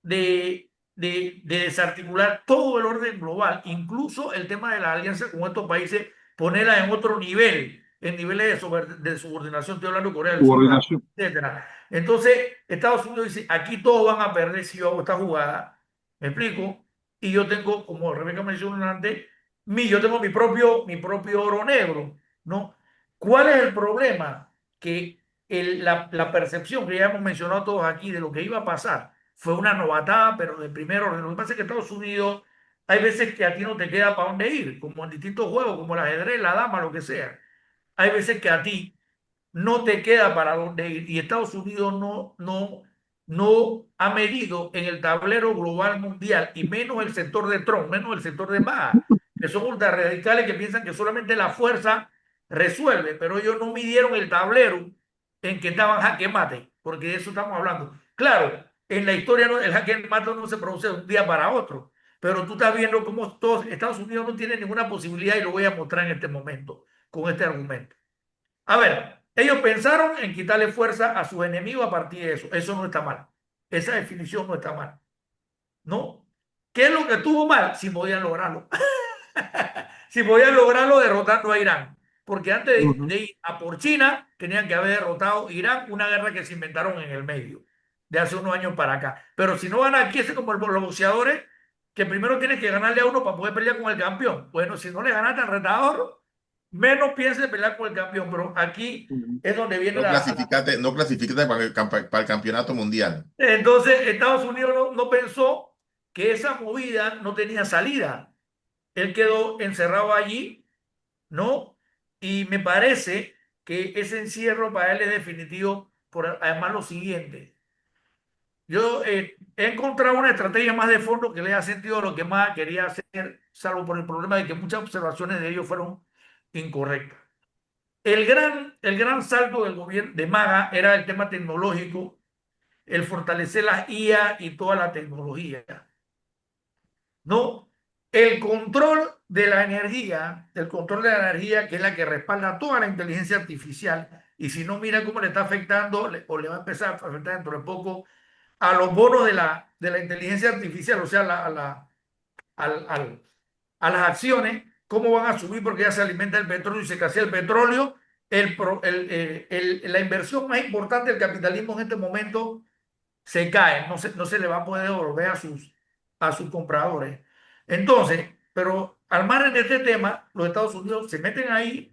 de desarticular todo el orden global, incluso el tema de la alianza con estos países, ponerla en otro nivel en niveles de subordinación, estoy hablando de Corea del Sur, Japón, Subordinación. etcétera. Entonces, Estados Unidos dice, aquí todos van a perder si yo hago esta jugada, ¿me explico? Y yo tengo, como Rebeca mencionó antes, yo tengo mi propio oro negro, ¿no? ¿Cuál es el problema? Que la percepción que ya hemos mencionado todos aquí de lo que iba a pasar fue una novatada, pero de primer orden. Lo que pasa es que Estados Unidos, hay veces que a ti no te queda para dónde ir, como en distintos juegos, como el ajedrez, la dama, lo que sea. Hay veces que a ti no te queda para dónde ir. Y Estados Unidos no ha medido en el tablero global mundial, y menos el sector de Trump, menos el sector de Baja, que son ultrarradicales que piensan que solamente la fuerza resuelve, pero ellos no midieron el tablero en que estaban jaque mate, porque de eso estamos hablando. Claro, en la historia el jaque mate no se produce de un día para otro, pero tú estás viendo cómo todos, Estados Unidos no tiene ninguna posibilidad, y lo voy a mostrar en este momento con este argumento. A ver, ellos pensaron en quitarle fuerza a sus enemigos a partir de eso. Eso no está mal. Esa definición no está mal. ¿No? ¿Qué es lo que estuvo mal? Si podían lograrlo. Si podían lograrlo derrotando a Irán. Porque antes de ir a por China, tenían que haber derrotado a Irán, una guerra que se inventaron en el medio, de hace unos años para acá. Pero si no van aquí, es como los boxeadores, que primero tienes que ganarle a uno para poder pelear con el campeón. Bueno, si no le ganaste al retador, menos pienses en pelear con el campeón. Pero aquí es donde viene No clasificaste para el campeonato mundial. Entonces, Estados Unidos no pensó que esa movida no tenía salida. Él quedó encerrado allí, ¿no? Y me parece que ese encierro para él es definitivo, por además lo siguiente. Yo he encontrado una estrategia más de fondo que le ha sentido a lo que más quería hacer, salvo por el problema de que muchas observaciones de ellos fueron incorrectas. El gran salto del gobierno de MAGA era el tema tecnológico, el fortalecer las IA y toda la tecnología, ¿no? El control de la energía, que es la que respalda toda la inteligencia artificial, y si no, mira cómo le está afectando, o le va a empezar a afectar dentro de poco a los bonos de la inteligencia artificial, o sea, al, al, a las acciones, cómo van a subir porque ya se alimenta el petróleo y se escasea el petróleo. La inversión más importante del capitalismo en este momento se cae, no se le va a poder devolver a sus compradores. Entonces, pero al margen de este tema, los Estados Unidos se meten allí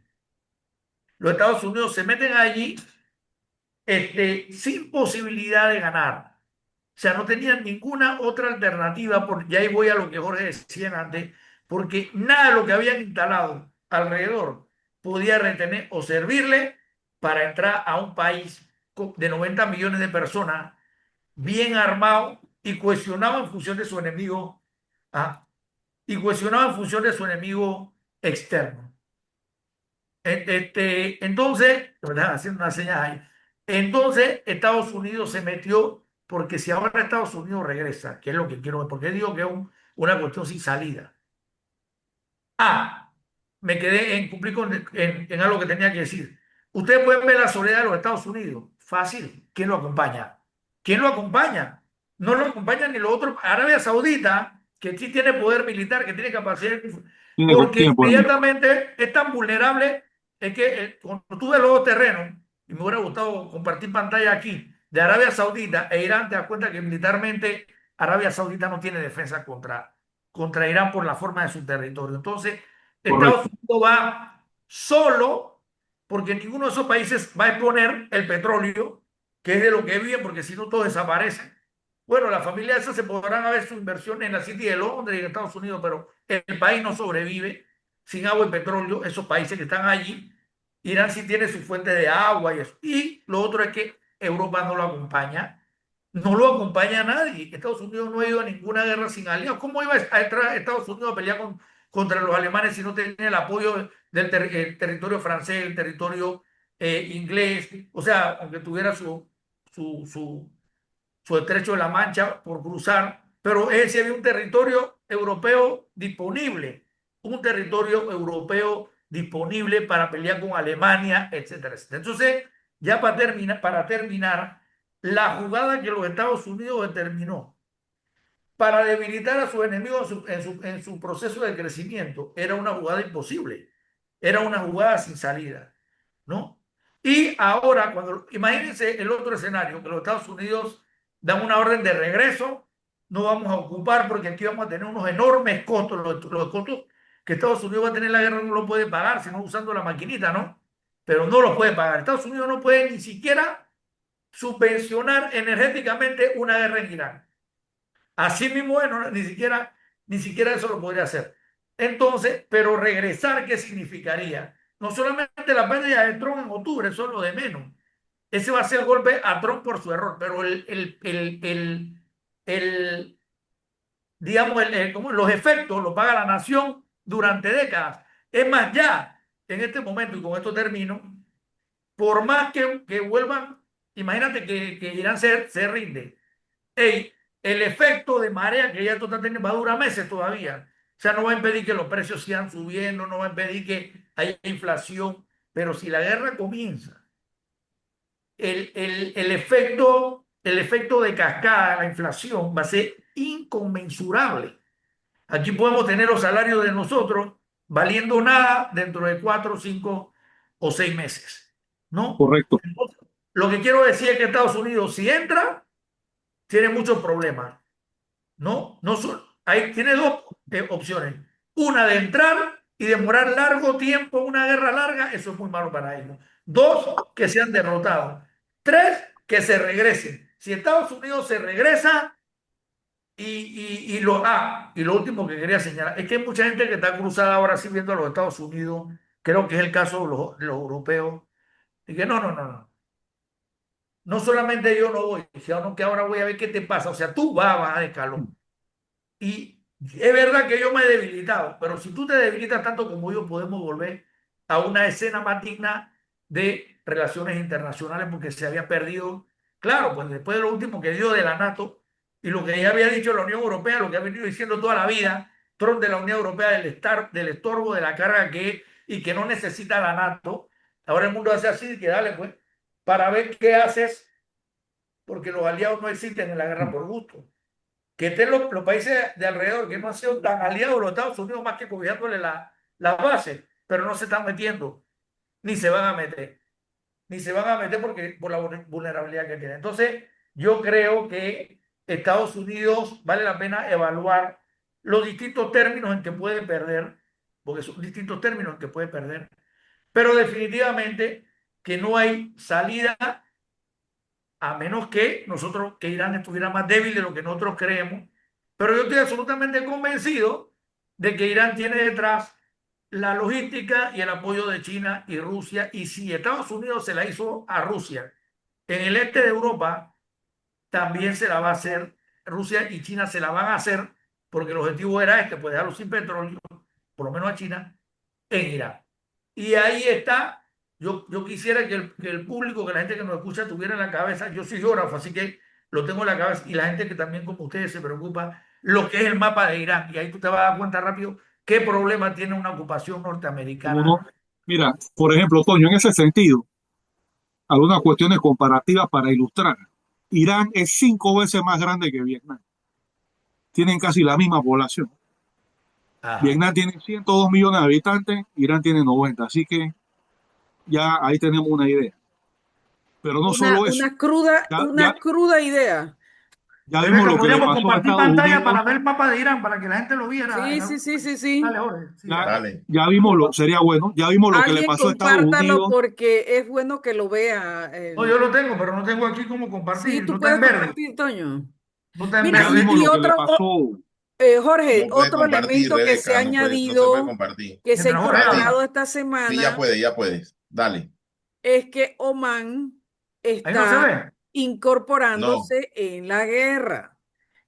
sin posibilidad de ganar. O sea, no tenían ninguna otra alternativa, y ahí voy a lo que Jorge decía antes, porque nada de lo que habían instalado alrededor podía retener o servirle para entrar a un país de 90 millones de personas bien armado y cohesionado en función de su enemigo, ¿ah? Y cohesionado en función de su enemigo externo. Entonces, ¿verdad? Haciendo una señal ahí. Entonces, Estados Unidos se metió, porque si ahora Estados Unidos regresa, que es lo que quiero ver, porque digo que es una cuestión sin salida. Ah, me quedé en cumplir en algo que tenía que decir. Ustedes pueden ver la soledad de los Estados Unidos. Fácil. ¿Quién lo acompaña? ¿Quién lo acompaña? No lo acompaña ni los otros. Arabia Saudita, que sí tiene poder militar, que tiene capacidad, porque Tiene poder militar. inmediatamente es tan vulnerable. Es que cuando tuve los dos terrenos, y me hubiera gustado compartir pantalla aquí, de Arabia Saudita e Irán, te das cuenta que militarmente Arabia Saudita no tiene defensa contra Irán por la forma de su territorio. Entonces, Estados Correcto. Unidos va solo, porque ninguno de esos países va a exponer el petróleo, que es de lo que viven, porque si no todos desaparecen. Bueno, la familia esas se podrán haber su inversión en la City de Londres y en Estados Unidos, pero el país no sobrevive sin agua y petróleo. Esos países que están allí, Irán sí tiene su fuente de agua y eso. Y lo otro es que Europa no lo acompaña. No lo acompaña nadie. Estados Unidos no ha ido a ninguna guerra sin aliados. ¿Cómo iba a entrar Estados Unidos a pelear contra los alemanes si no tenía el apoyo del territorio francés, el territorio inglés? O sea, aunque tuviera su, su, su estrecho de la Mancha por cruzar, pero ese había un territorio europeo disponible, para pelear con Alemania, etcétera, etcétera. Entonces, ya para terminar, la jugada que los Estados Unidos determinó para debilitar a sus enemigos en su proceso de crecimiento era una jugada imposible, era una jugada sin salida. ¿no? Y ahora, imagínense el otro escenario, que los Estados Unidos dan una orden de regreso, no vamos a ocupar porque aquí vamos a tener unos enormes costos, los costos que Estados Unidos va a tener en la guerra no lo puede pagar, sino usando la maquinita, ¿no? Pero no lo puede pagar. Estados Unidos no puede ni siquiera subvencionar energéticamente una guerra en Irán. Así mismo, bueno, ni siquiera eso lo podría hacer. Entonces, pero regresar, ¿qué significaría? No solamente la pérdida de Trump en octubre, eso es lo de menos. Ese va a ser el golpe a Trump por su error, pero el digamos, como los efectos los paga la nación durante décadas. Es más, ya en este momento, y con esto termino, por más que vuelvan, imagínate que Irán se rinde. Ey, el efecto de marea que ya esto está teniendo va a durar meses todavía. O sea, no va a impedir que los precios sigan subiendo, no va a impedir que haya inflación, pero si la guerra comienza, el efecto de cascada, la inflación, va a ser inconmensurable. Aquí podemos tener los salarios de nosotros valiendo nada dentro de 4, 5 o 6 meses, ¿no? Correcto. Entonces, lo que quiero decir es que Estados Unidos, si entra, tiene muchos problemas, ¿no? Tiene dos opciones. Una de entrar y demorar largo tiempo, una guerra larga, eso es muy malo para ellos. Dos, que sean derrotados. Tres, que se regresen. Si Estados Unidos se regresa, y lo último que quería señalar es que hay mucha gente que está cruzada ahora sí viendo a los Estados Unidos, creo que es el caso de los europeos, y que no, no, no, no. No solamente yo no voy, sino que ahora voy a ver qué te pasa. O sea, tú vas de escalón. Y es verdad que yo me he debilitado, pero si tú te debilitas tanto como yo, podemos volver a una escena más digna de relaciones internacionales porque se había perdido, claro, pues después de lo último que dio de la NATO y lo que ya había dicho la Unión Europea, lo que ha venido diciendo toda la vida, Trump de la Unión Europea del estorbo, de la carga y que no necesita la NATO. Ahora el mundo hace así, que dale pues, para ver qué haces, porque los aliados no existen en la guerra por gusto que estén los países de alrededor que no han sido tan aliados de los Estados Unidos más que cobijándole la base, pero no se están metiendo, ni se van a meter, ni se van a meter porque por la vulnerabilidad que tienen. Entonces, yo creo que Estados Unidos vale la pena evaluar los distintos términos en que puede perder, porque son distintos términos en que puede perder, pero definitivamente que no hay salida a menos que Irán estuviera más débil de lo que nosotros creemos. Pero yo estoy absolutamente convencido de que Irán tiene detrás la logística y el apoyo de China y Rusia. Y si Estados Unidos se la hizo a Rusia en el este de Europa, también se la va a hacer Rusia y China se la van a hacer porque el objetivo era pues dejarlo sin petróleo, por lo menos a China, en Irak. Y ahí está. Yo quisiera que el público, que la gente que nos escucha tuviera en la cabeza, yo soy geógrafo, así que lo tengo en la cabeza, y la gente que también como ustedes se preocupa, lo que es el mapa de Irán. Y ahí tú te vas a dar cuenta rápido qué problema tiene una ocupación Como norteamericana. no. Mira, por ejemplo, Toño, en ese sentido, algunas cuestiones comparativas para ilustrar. Irán es 5 veces más grande que Vietnam. Tienen casi la misma población. Ajá. Vietnam tiene 102 millones de habitantes, Irán tiene 90. Así que ya ahí tenemos una idea. Pero no Una, solo eso. una cruda, Ya, ya, una cruda idea. ya vimos Rebeca, lo que le podríamos pasó a compartir Estados pantalla Unidos. para ver el mapa de Irán, para que la gente lo viera Sí, en sí, algún sí, sí, momento. sí. Dale, Jorge. Sí, Ya, dale. Dale. ya vimos sería bueno, ya vimos lo que le Alguien pasó a Estados compártalo Unidos. porque es bueno que lo vea. No, yo lo tengo, pero no tengo aquí cómo Sí, compartir. No tú está puedes en verde. compartir, Toño. No está en Mira, Ya verde. vimos y lo que le otro, pasó. Jorge, No puede otro compartir, elemento que se ha Rebeca, no se puede añadido, compartir. que se ha Mientras Jorge A ti. incorporado habla. esta Sí, ya semana, puedes, ya puedes. Dale. es que Oman Ahí no se está ve. No. incorporándose en la guerra.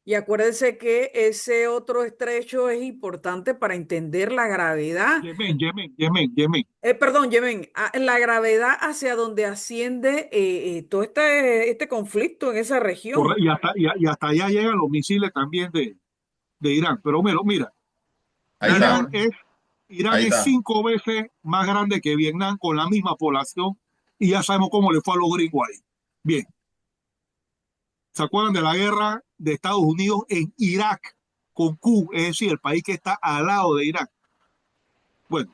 Y acuérdense que ese otro estrecho es importante para entender la gravedad, Yemen, Yemen, Yemen, Yemen. perdón, Yemen, la gravedad hacia donde asciende todo este conflicto en esa región. Y hasta allá llegan los misiles también de Irán. Pero mira, Ahí Dale, Irán está. Jorge. es, Irán Ahí es está. 5 veces más grande que Vietnam con la misma población y ya sabemos cómo le fue a los gringos ahí. Bien, ¿se acuerdan de la guerra de Estados Unidos en Irak con Q? Es decir, el país que está al lado de Irak. Bueno,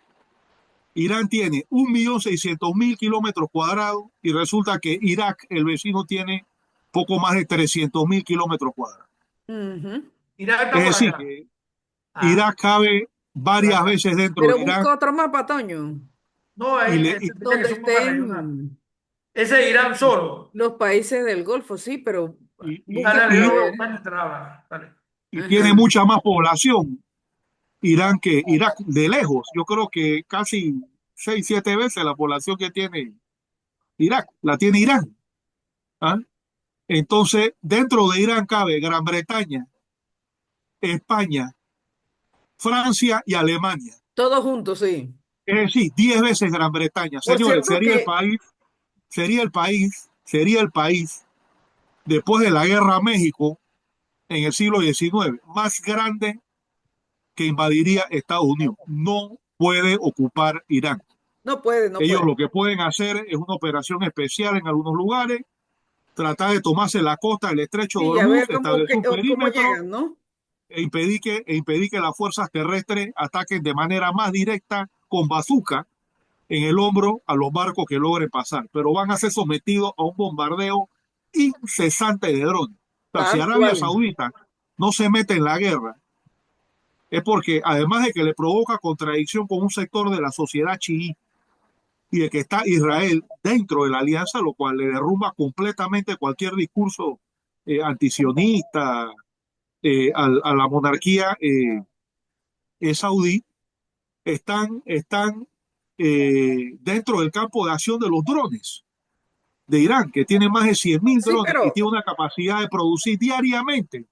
Irán tiene 1.600.000 kilómetros cuadrados y resulta que Irak, el vecino, tiene poco más de 300.000 kilómetros cuadrados. Ujú. Irak está Es por decir, acá. que Ah, Irak cabe por varias acá. veces dentro Pero de Irán busca otro mapa, Toño, No, y, le, y tendría que donde ser un mapa regional. estén Ese es Irán solo. los países del Golfo, sí, pero y, y, Dale, busque dale, yo para lo y, voy a ver. buscar mientras habla. Dale. y tiene Ajá. mucha más población Irán que Irak de lejos. Yo creo que casi 6, 7 veces la población que tiene Irak, la tiene Irán. ¿Ah? Entonces, dentro de Irán cabe Gran Bretaña, España, Francia y Alemania. Todos juntos, sí. Es decir, 10 veces Gran Bretaña. Por Señores, cierto que, sería el país, después de la guerra a México en el siglo XIX, más grande que invadiría Estados Unidos. No puede ocupar Irán. no puede, no Ellos puede. lo que pueden hacer es una operación especial en algunos lugares, tratar de tomarse la costa del estrecho de Sí, a Hormuz, ver cómo, establecer un cómo perímetro llegan, ¿no? e impedir que las fuerzas terrestres ataquen de manera más directa con bazooka en el hombro a los barcos que logren pasar, pero van a ser sometidos a un bombardeo incesante de drones. O sea, si Tal Arabia cual. Saudita no se mete en la guerra, es porque además de que le provoca contradicción con un sector de la sociedad chií y de que está Israel dentro de la alianza, lo cual le derrumba completamente cualquier discurso antisionista a la monarquía saudí, están dentro del campo de acción de los drones de Irán, que tiene más de 100.000 Sí, drones y pero tiene una capacidad de producir diariamente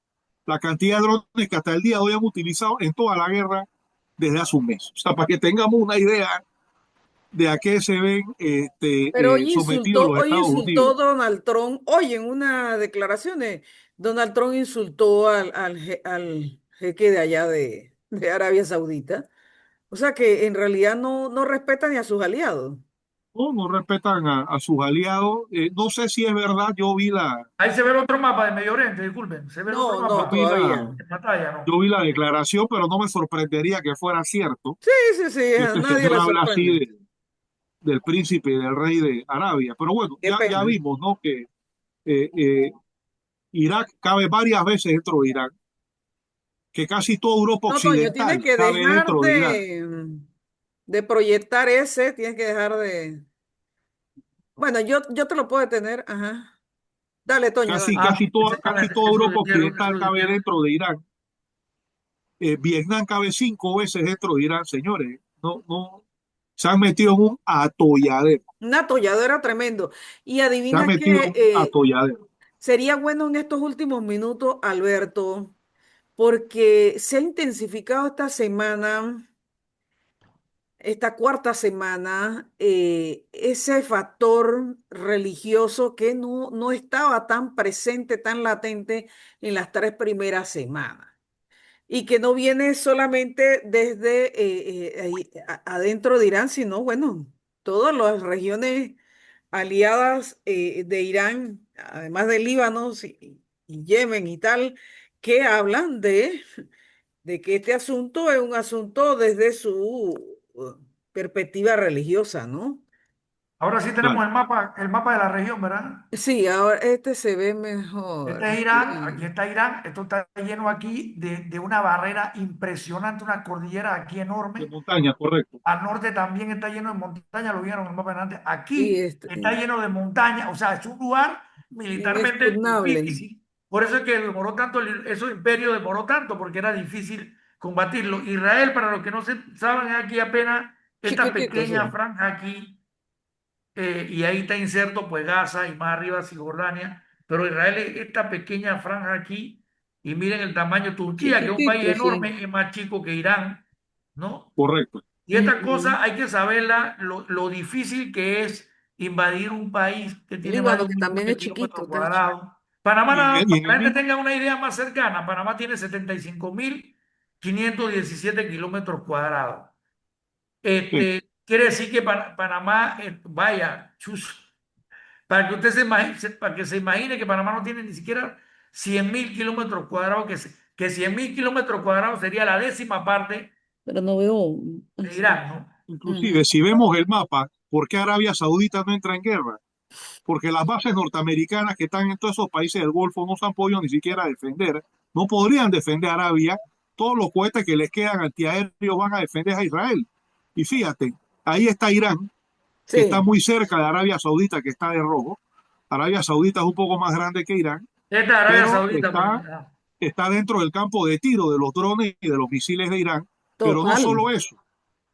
la cantidad de drones que hasta el día de hoy han utilizado en toda la guerra desde hace un mes. O sea, para que tengamos una idea de a qué se ven sometidos los Hoy Estados Unidos. insultó Donald Trump, hoy en una declaración, Donald Trump insultó al jeque de allá de Arabia Saudita. O sea que en realidad no respeta ni a sus aliados. No respetan a sus aliados. No sé si es verdad, Ahí se ve el otro mapa de Medio Oriente, disculpen. Se ve el otro No, no, yo mapa vi la, todavía. en pantalla, ¿no? yo vi la declaración, pero no me sorprendería que fuera cierto Sí, sí, sí, que a este nadie señor le habla así sorprende. del príncipe y del rey de Arabia. Pero bueno, Qué ya pena. vimos, ¿no? Que eh, eh, Irak cabe varias veces dentro de Irán, que casi toda Europa No, Toño, tienes occidental que cabe dejar dentro de Irán. de proyectar ese, tienes que dejar de... Bueno, yo te lo puedo detener, ajá. Dale, Toño, Casi, dale. casi toda, casi Exactamente, toda eso es lo Europa que quiero, eso es occidental lo que cabe quiero. dentro de Irán. Vietnam cabe 5 veces dentro de Irán, señores. No, no, se han metido en un atolladero. Un atolladero tremendo. Y Se han adivina metido en que un atolladero. sería bueno en estos últimos minutos, Alberto, porque se ha intensificado esta semana, esta cuarta semana, ese factor religioso que no estaba tan presente, tan latente en las tres primeras semanas. Y que no viene solamente desde adentro de Irán, sino, bueno, todas las regiones aliadas de Irán, además de Líbano y Yemen y tal, que hablan de que este asunto es un asunto desde su perspectiva religiosa, ¿no? Ahora sí tenemos Claro. el mapa de la región, ¿verdad? Sí, ahora este se ve mejor. Este es Irán, aquí Sí. está Irán, esto está lleno aquí de una barrera impresionante, una cordillera aquí De enorme. montaña, correcto. Al norte también está lleno de montaña, lo vieron en el mapa de antes. Y Aquí este, está lleno de montaña, o sea, es un lugar militarmente inexpugnable. difícil. Por eso es que demoró tanto, esos imperios demoró tanto, porque era difícil combatirlo. Israel, para los que no se saben, es aquí apenas esta Chiquitico, pequeña sí. franja aquí, y ahí está inserto pues Gaza y más arriba Cisjordania, pero Israel es esta pequeña franja aquí, y miren el tamaño. Turquía, que es un país Chiquitito, sí. enorme, es más chico que Irán, ¿no? Correcto. Y esta Ujú. cosa hay que saberla, lo difícil que es invadir un país que tiene más de Líbano, un que millón también de es kilómetros chiquito, tacho. cuadrados. Panamá, Y en nada, el, y para en que la el gente mismo, tenga una idea más cercana, Panamá tiene 75.517 kilómetros cuadrados. sí, Quiere decir que Panamá, vaya, chus, para que usted para que se imagine que Panamá no tiene ni siquiera 100.000 kilómetros cuadrados, que 100.000 kilómetros cuadrados sería la décima parte Pero no veo. de Irán, ¿no? Inclusive, si vemos el mapa, ¿por qué Arabia Saudita no entra en guerra? Porque las bases norteamericanas que están en todos esos países del Golfo no se han podido ni siquiera defender, no podrían defender a Arabia, todos los cohetes que les quedan antiaéreos van a defender a Israel. Y fíjate, ahí está Irán, que está Sí, muy cerca de Arabia Saudita, que está de rojo. Arabia Saudita es un poco más grande que Irán, Esta es Arabia pero Saudita, pues. está dentro del campo de tiro de los drones y de los misiles de Irán. Pero no total. solo eso,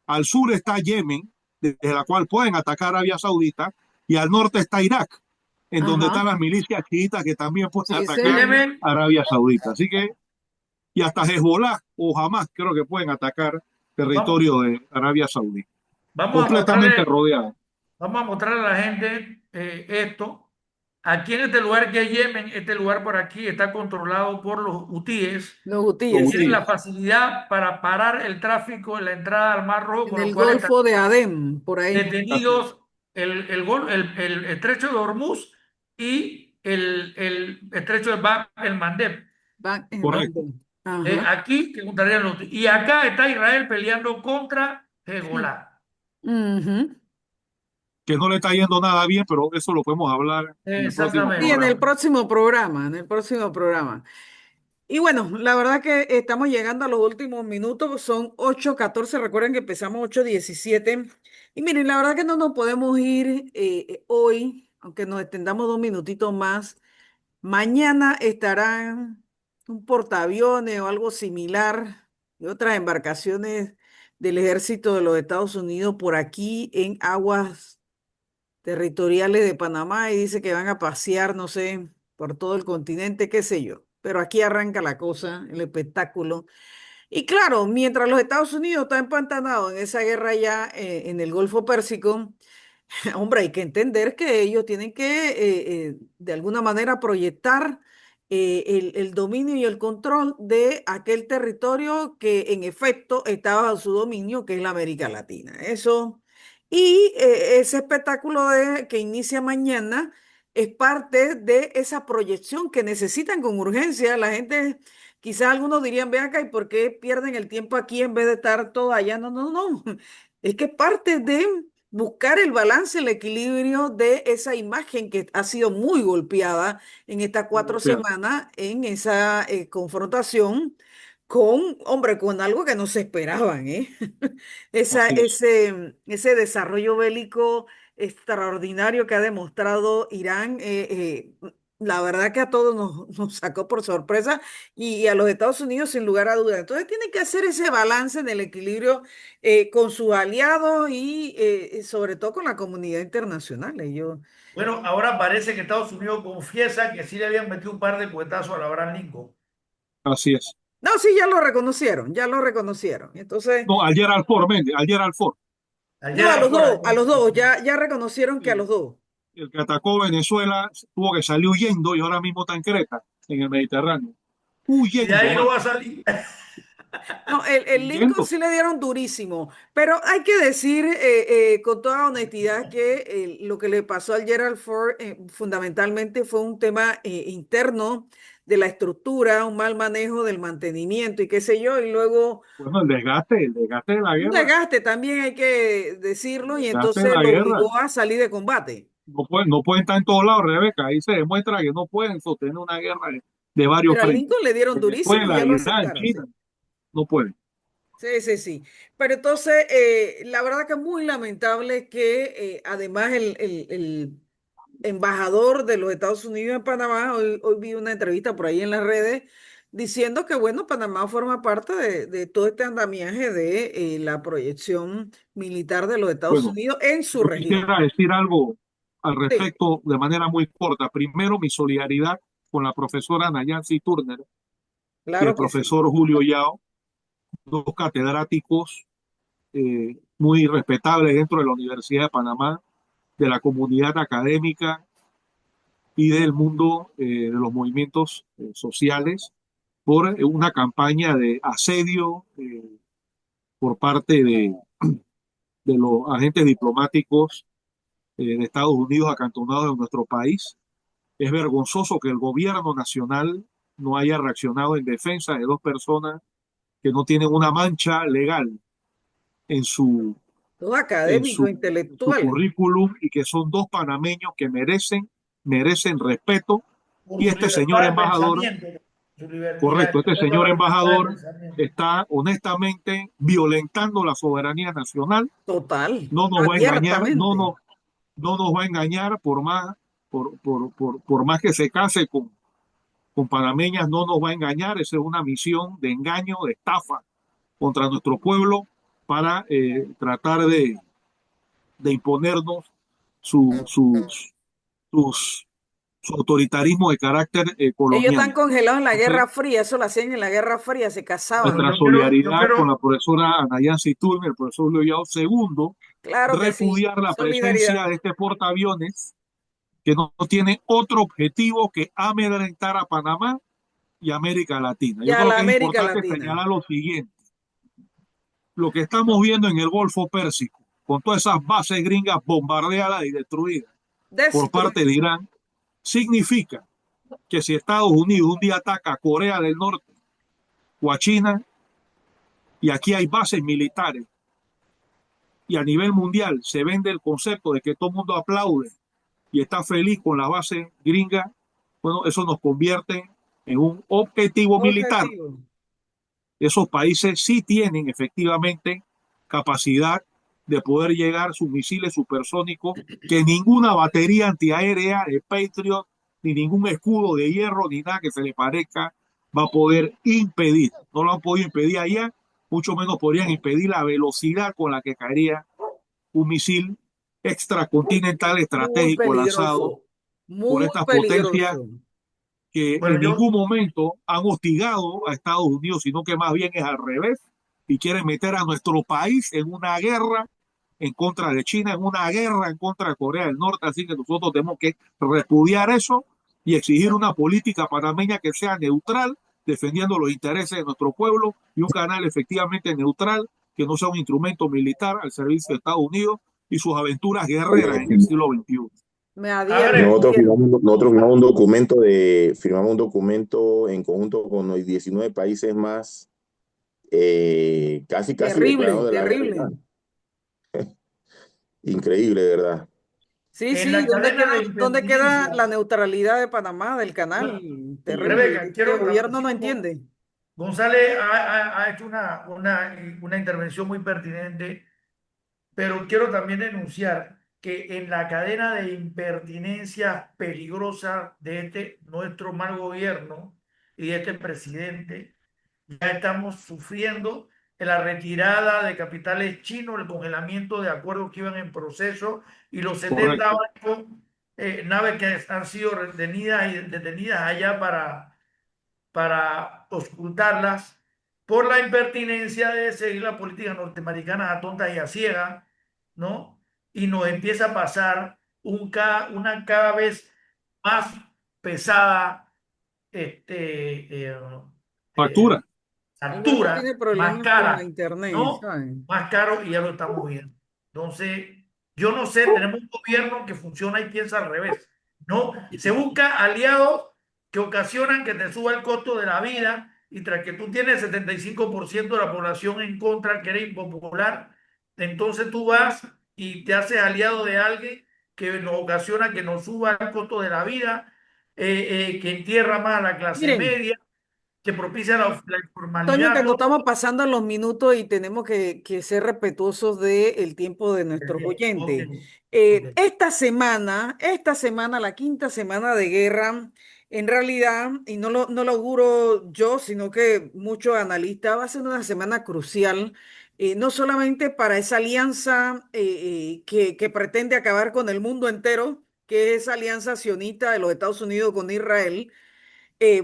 al sur está Yemen, desde la cual pueden atacar Arabia Saudita, y al norte está Irak, en donde Ajá. están las milicias chiitas que también pueden Sí, atacar señor. Yemen, a Arabia Saudita. Así que, y hasta Hezbollah o Hamas creo que pueden atacar vamos, territorio de Arabia Saudita. vamos a Completamente mostrarle, rodeado. vamos a mostrarle a la gente esto. Aquí en este lugar que es Yemen, este lugar por aquí está controlado por los hutíes, Los Los que hutíes, tienen sí. la hutíes. facilidad para parar el tráfico en la entrada al Mar Rojo, En con lo el cual están Golfo de Adén, por ahí. Así es. detenidos el estrecho de Hormuz y el estrecho de Bab el Mandeb. Van en Correcto. Mandeb. Ajá. Aquí, que contrarían los. Y acá está Israel peleando contra Hezbollah. Ujú. Que no le está yendo nada bien, pero eso lo podemos hablar en el próximo Y en Exactamente. el programa. próximo programa, en el próximo programa. Y bueno, la verdad que estamos llegando a los últimos minutos, son 8:14. Recuerden que empezamos 8:17. Y miren, la verdad que no nos podemos ir hoy, aunque nos extendamos 2 minutitos más. Mañana estarán un portaaviones o algo similar y otras embarcaciones del ejército de los Estados Unidos por aquí en aguas territoriales de Panamá y dice que van a pasear, no sé, por todo el continente, qué sé yo. Pero aquí arranca la cosa, el espectáculo. Y claro, mientras los Estados Unidos están empantanados en esa guerra ya en el Golfo Pérsico, hombre, hay que entender que ellos tienen que, de alguna manera, proyectar el dominio y el control de aquel territorio que, en efecto, está bajo su dominio, que es la América Latina. Eso. Y ese espectáculo que inicia mañana es parte de esa proyección que necesitan con urgencia. La gente, quizás algunos dirían, ven acá, ¿y por qué pierden el tiempo aquí en vez de estar todo allá? No, no, no. Es que parte de buscar el balance, el equilibrio de esa imagen que ha sido muy golpeada en estas Muy 4 semanas en esa confrontación con, hombre, con algo que no se esperaban, ¿eh? así es. Ese desarrollo bélico extraordinario que ha demostrado Irán, la verdad que a todos nos sacó por sorpresa y a los Estados Unidos sin lugar a dudas. Entonces tiene que hacer ese balance en el equilibrio con sus aliados y sobre todo con la comunidad internacional. Bueno, ahora parece que Estados Unidos confiesa que sí le habían metido un par de cuetazos a la Abraham Lincoln. Así es. No, sí, ya lo reconocieron, ya lo reconocieron. Entonces, No, ayer al Ford, Méndez, ayer al Ford. Ayer no, afuera. a los dos, ya reconocieron que a Sí. los dos. El que atacó Venezuela tuvo que salir huyendo y ahora mismo está en Creta, en el Mediterráneo. Y de Huyendo, ahí no mano. va a salir. No, el Lincoln Huyendo. sí le dieron durísimo, pero hay que decir con toda honestidad que lo que le pasó al Gerald Ford fundamentalmente fue un tema interno de la estructura, un mal manejo del mantenimiento y qué sé yo, y luego Bueno, el desgaste de la un guerra. desgaste también hay que El decirlo, y desgaste de entonces la lo guerra. obligó a salir de combate. No pueden estar en todos lados, Rebeca. Ahí se demuestra que no pueden sostener una guerra de varios Pero al frentes. Lincoln le dieron durísimo y Venezuela, ya lo Irán, aceptaron, China, sí. no pueden. Sí, sí, sí. Pero entonces, la verdad que es muy lamentable que además el embajador de los Estados Unidos en Panamá, hoy vi una entrevista por ahí en las redes, diciendo que, bueno, Panamá forma parte de todo este andamiaje de la proyección militar de los Estados Bueno, Unidos en su yo región. quisiera decir algo al Sí, respecto de manera muy corta. Primero, mi solidaridad con la profesora Nayansi Turner y el claro que sí. profesor Julio Yao, dos catedráticos muy respetables dentro de la Universidad de Panamá, de la comunidad académica y del mundo de los movimientos sociales, por una campaña de asedio por parte de los agentes diplomáticos de Estados Unidos acantonados en nuestro país. Es vergonzoso que el gobierno nacional no haya reaccionado en defensa de dos personas que no tienen una mancha legal en su Todo en académico, su intelectual. currículum y que son dos panameños que merecen respeto. Por Y su este señor libertad de embajador, pensamiento, y el correcto, este respeto a señor la libertad de embajador pensamiento. está honestamente violentando la soberanía nacional. Total, No nos va a engañar, abiertamente. no nos va a engañar por más que se case con panameñas, no nos va a engañar. Esa es una misión de engaño, de estafa contra nuestro pueblo para tratar de imponernos su, sus, sus, su autoritarismo de carácter Ellos están colonial. congelados en la Entonces, Guerra Fría, eso lo hacían en la Guerra Fría, se Bueno, casaban. nuestra yo solidaridad con la quiero, profesora Anayansi Turner, el profesor Luis Yao II, Claro que sí, repudiar la presencia solidaridad. de este portaaviones que no tiene otro objetivo que amedrentar a Panamá y América Latina. Yo Ya creo la que es América importante Latina. señalar lo siguiente. Lo que estamos viendo en el Golfo Pérsico, con todas esas bases gringas bombardeadas y destruidas por parte de Destruido. Irán, significa que si Estados Unidos un día ataca a Corea del Norte o a China, y aquí hay bases militares, y a nivel mundial se vende el concepto de que todo el mundo aplaude y está feliz con la base gringa, bueno, eso nos convierte en un objetivo militar. Objetivo. Esos países sí tienen efectivamente capacidad de poder llegar sus misiles supersónicos que ninguna batería antiaérea de Patriot, ni ningún escudo de hierro, ni nada que se le parezca, va a poder impedir. No lo han podido impedir allá, mucho menos podrían impedir la velocidad con la que caería un misil extracontinental Muy estratégico lanzado peligroso. por Muy estas potencias peligroso. que bueno, en yo, ningún momento han hostigado a Estados Unidos, sino que más bien es al revés y quieren meter a nuestro país en una guerra en contra de China, en una guerra en contra de Corea del Norte. Así que nosotros tenemos que repudiar eso y exigir una política panameña que sea neutral, defendiendo los intereses de nuestro pueblo y un canal efectivamente neutral, que no sea un instrumento militar al servicio de Estados Unidos y sus aventuras guerreras en el siglo XXI. Me a adhiero, me ver, adhiero. Nosotros firmamos un documento en conjunto con los 19 países más, casi Terrible, declarando de la guerra a terrible. Irán. Increíble, de verdad. Sí, en sí, la cadena de dónde queda impertinencia, la neutralidad de Panamá, del canal? bueno, Terrible. Rebeca, Este quiero gobierno no rapidísimo. entiende. González ha hecho una intervención muy pertinente, pero quiero también denunciar que en la cadena de impertinencia peligrosa de este nuestro mal gobierno y de este presidente, ya estamos sufriendo la retirada de capitales chinos, el congelamiento de acuerdos que iban en proceso y los 70 Correcto. barcos, naves que han sido detenidas allá para ocultarlas por la impertinencia de seguir la política norteamericana a tonta y a ciega, ¿no? Y nos empieza a pasar una cada vez más pesada eh, Factura. El gobierno factura, tiene más problemas con la cara, internet, ¿no? ¿saben? Más caro y ya lo estamos viendo. Entonces, yo no sé, tenemos un gobierno que funciona y piensa al revés, ¿no? Se busca aliados que ocasionan que te suba el costo de la vida y tras que tú tienes 75% de la población en contra, que eres impopular, entonces tú vas y te haces aliado de alguien que nos ocasiona que nos suba el costo de la vida, que entierra más a la clase Miren, media, que propicia la Toño, que informalidad, nos todo. estamos pasando en los minutos y tenemos que ser respetuosos del tiempo de nuestros Ok, oyentes. ok. Esta semana, la quinta semana de guerra, en realidad, y no lo auguro yo, sino que muchos analistas, va a ser una semana crucial, no solamente para esa alianza que pretende acabar con el mundo entero, que es esa alianza sionista de los Estados Unidos con Israel,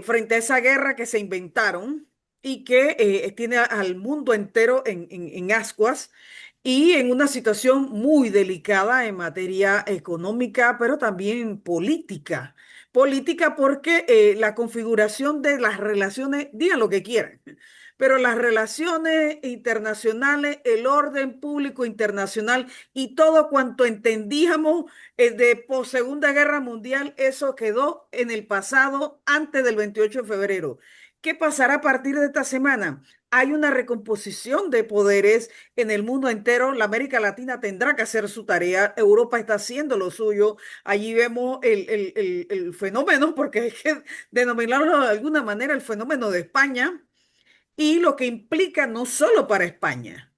frente a esa guerra que se inventaron y que tiene al mundo entero en ascuas y en una situación muy delicada en materia económica, pero también política. Política porque la configuración de las relaciones, digan lo que quieran, pero las relaciones internacionales, el orden público internacional y todo cuanto entendíamos de Segunda Guerra Mundial, eso quedó en el pasado antes del 28 de febrero. ¿Qué pasará a partir de esta semana? Hay una recomposición de poderes en el mundo entero. La América Latina tendrá que hacer su tarea. Europa está haciendo lo suyo. Allí vemos el fenómeno, porque hay que denominarlo de alguna manera el fenómeno de España y lo que implica no solo para España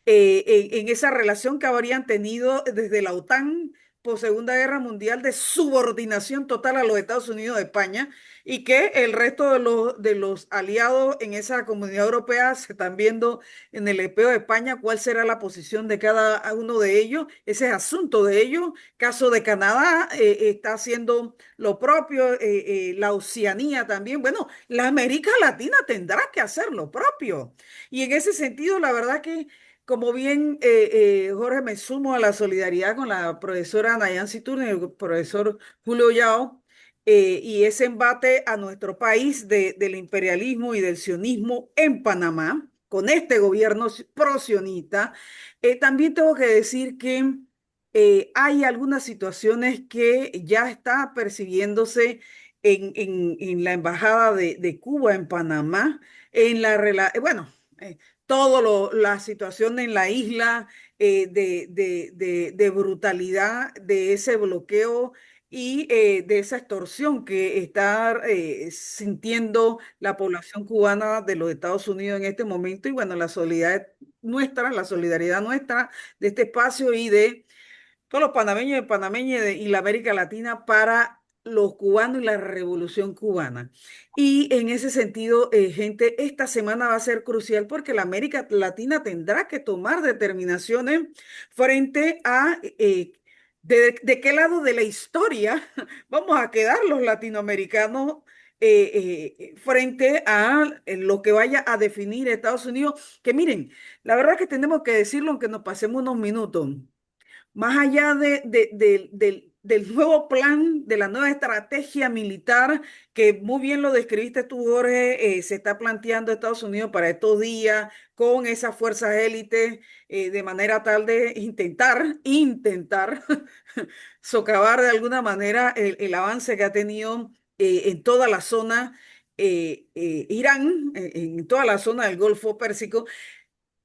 en esa relación que habrían tenido desde la OTAN por Segunda Guerra Mundial de subordinación total a los Estados Unidos de España y que el resto de los aliados en esa comunidad europea se están viendo en el EPEO de España cuál será la posición de cada uno de ellos. Ese es asunto de ellos. Caso de Canadá está haciendo lo propio, la Oceanía también. Bueno, la América Latina tendrá que hacer lo propio. Y en ese sentido, la verdad que como bien, Jorge, me sumo a la solidaridad con la profesora Nayansi Turner y el profesor Julio Yao, y ese embate a nuestro país del imperialismo y del sionismo en Panamá, con este gobierno prosionista. También tengo que decir que hay algunas situaciones que ya está percibiéndose en la embajada de Cuba en Panamá, bueno, la situación en la isla de brutalidad, de ese bloqueo y de esa extorsión que está sintiendo la población cubana de los Estados Unidos en este momento. Y bueno, la solidaridad nuestra de este espacio y de todos los panameños y panameñas y la América Latina para los cubanos y la revolución cubana. Y en ese sentido, gente, esta semana va a ser crucial porque la América Latina tendrá que tomar determinaciones frente a de qué lado de la historia vamos a quedar los latinoamericanos frente a lo que vaya a definir Estados Unidos. Que miren, la verdad que tenemos que decirlo aunque nos pasemos unos minutos más allá del nuevo plan, de la nueva estrategia militar, que muy bien lo describiste tú, Jorge, se está planteando Estados Unidos para estos días con esas fuerzas élites, de manera tal de intentar socavar de alguna manera el avance que ha tenido en toda la zona. Irán, en toda la zona del Golfo Pérsico,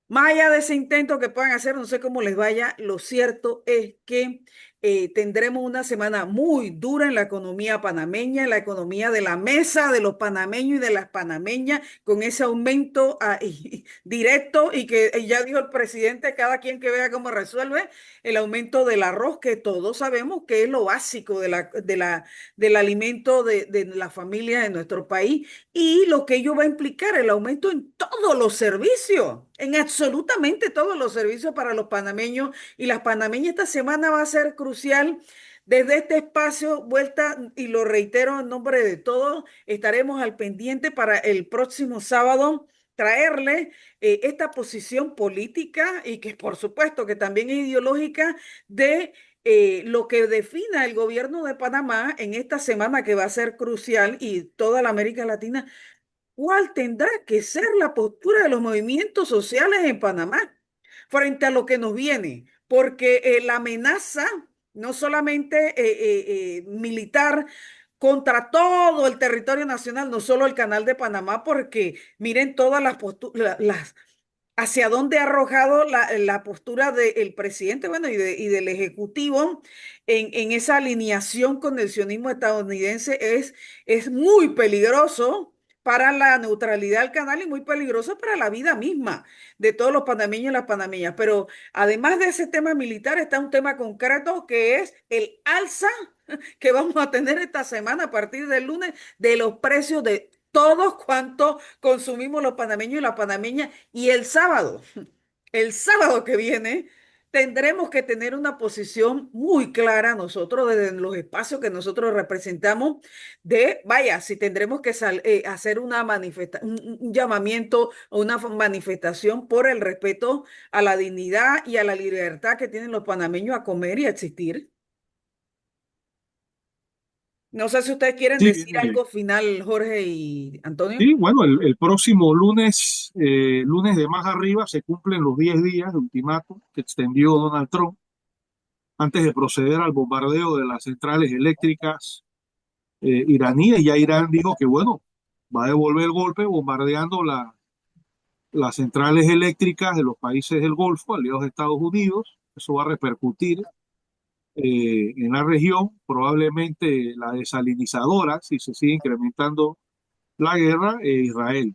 más allá de ese intento que puedan hacer, no sé cómo les vaya, lo cierto es que tendremos una semana muy dura en la economía panameña, en la economía de la mesa de los panameños y de las panameñas, con ese aumento directo y que ya dijo el presidente, cada quien que vea cómo resuelve el aumento del arroz, que todos sabemos que es lo básico del alimento de la familia de nuestro país y lo que ello va a implicar, el aumento en todos los servicios, en absolutamente todos los servicios para los panameños y las panameñas. Esta semana va a ser crucial. Desde este espacio, vuelta, y lo reitero en nombre de todos, estaremos al pendiente para el próximo sábado traerle esta posición política y que por supuesto que también es ideológica de lo que defina el gobierno de Panamá en esta semana que va a ser crucial y toda la América Latina. ¿Cuál tendrá que ser la postura de los movimientos sociales en Panamá frente a lo que nos viene? Porque la amenaza, no solamente militar, contra todo el territorio nacional, no solo el canal de Panamá, porque miren todas las posturas, hacia dónde ha arrojado la postura del presidente, bueno, y del Ejecutivo en esa alineación con el sionismo estadounidense es muy peligroso para la neutralidad del canal y muy peligroso para la vida misma de todos los panameños y las panameñas. Pero además de ese tema militar, está un tema concreto que es el alza que vamos a tener esta semana a partir del lunes de los precios de todos cuantos consumimos los panameños y las panameñas. Y el sábado que viene, tendremos que tener una posición muy clara nosotros desde los espacios que nosotros representamos vaya, si tendremos que hacer un llamamiento o una manifestación por el respeto a la dignidad y a la libertad que tienen los panameños a comer y a existir. No sé si ustedes quieren Sí, decir algo final, Jorge y Antonio. sí, bueno, el próximo lunes, lunes de más arriba, se cumplen los 10 días de ultimátum que extendió Donald Trump antes de proceder al bombardeo de las centrales eléctricas iraníes. Ya Irán dijo que, bueno, va a devolver el golpe bombardeando las centrales eléctricas de los países del Golfo, aliados de Estados Unidos. Eso va a repercutir en la región, probablemente la desalinizadora, si se sigue incrementando la guerra, Israel.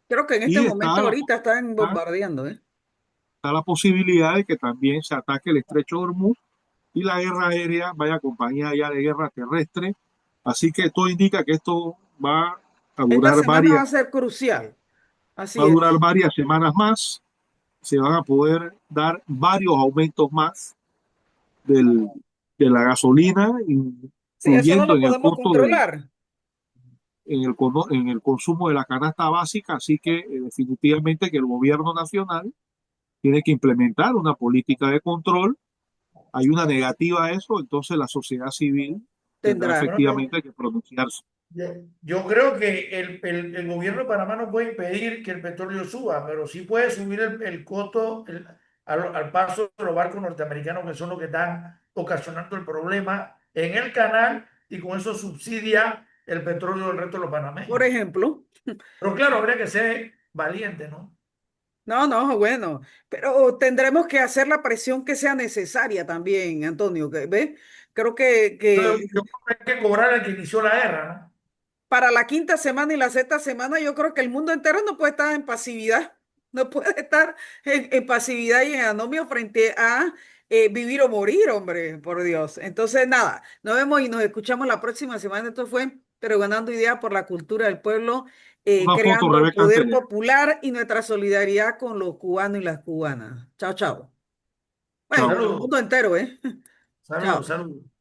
Creo que en este Y momento ahorita están bombardeando, ¿eh? está la posibilidad de que también se ataque el estrecho de Hormuz y la guerra aérea vaya acompañada ya de guerra terrestre. Así que todo indica que esto Esta semana va a ser crucial. va Así a es. durar varias semanas más. Se van a poder dar varios aumentos más del, de la gasolina, Sí, eso no influyendo lo en el podemos costo de, controlar. en el consumo de la canasta básica. Así que definitivamente que el gobierno nacional tiene que implementar una política de control. Hay una negativa a eso, entonces la sociedad civil tendrá Tendrá. Bueno, efectivamente que pronunciarse. yo creo que el gobierno de Panamá no puede impedir que el petróleo suba, pero sí puede subir el costo al paso de los barcos norteamericanos, que son los que están ocasionando el problema en el canal, y con eso subsidia el petróleo del resto de los Por panameños. ejemplo. Pero claro, habría que ser valiente, ¿no? No, no, bueno, pero tendremos que hacer la presión que sea necesaria también, Antonio, ¿ves? Creo Yo creo que hay que cobrar al que inició la guerra, ¿no? para la quinta semana y la sexta semana, yo creo que el mundo entero no puede estar en pasividad, no puede estar en pasividad y en anomio frente a vivir o morir, hombre, por Dios. Entonces, nada, nos vemos y nos escuchamos la próxima semana. Esto fue Pregonando Ideas por la Cultura del Pueblo, Una foto, creando Rebeca, poder antes. popular y nuestra solidaridad con los cubanos y las cubanas. Chao, chao. Bueno, y Chao. con el Saludos, mundo entero, ¿eh? saludos, Chao. saludos.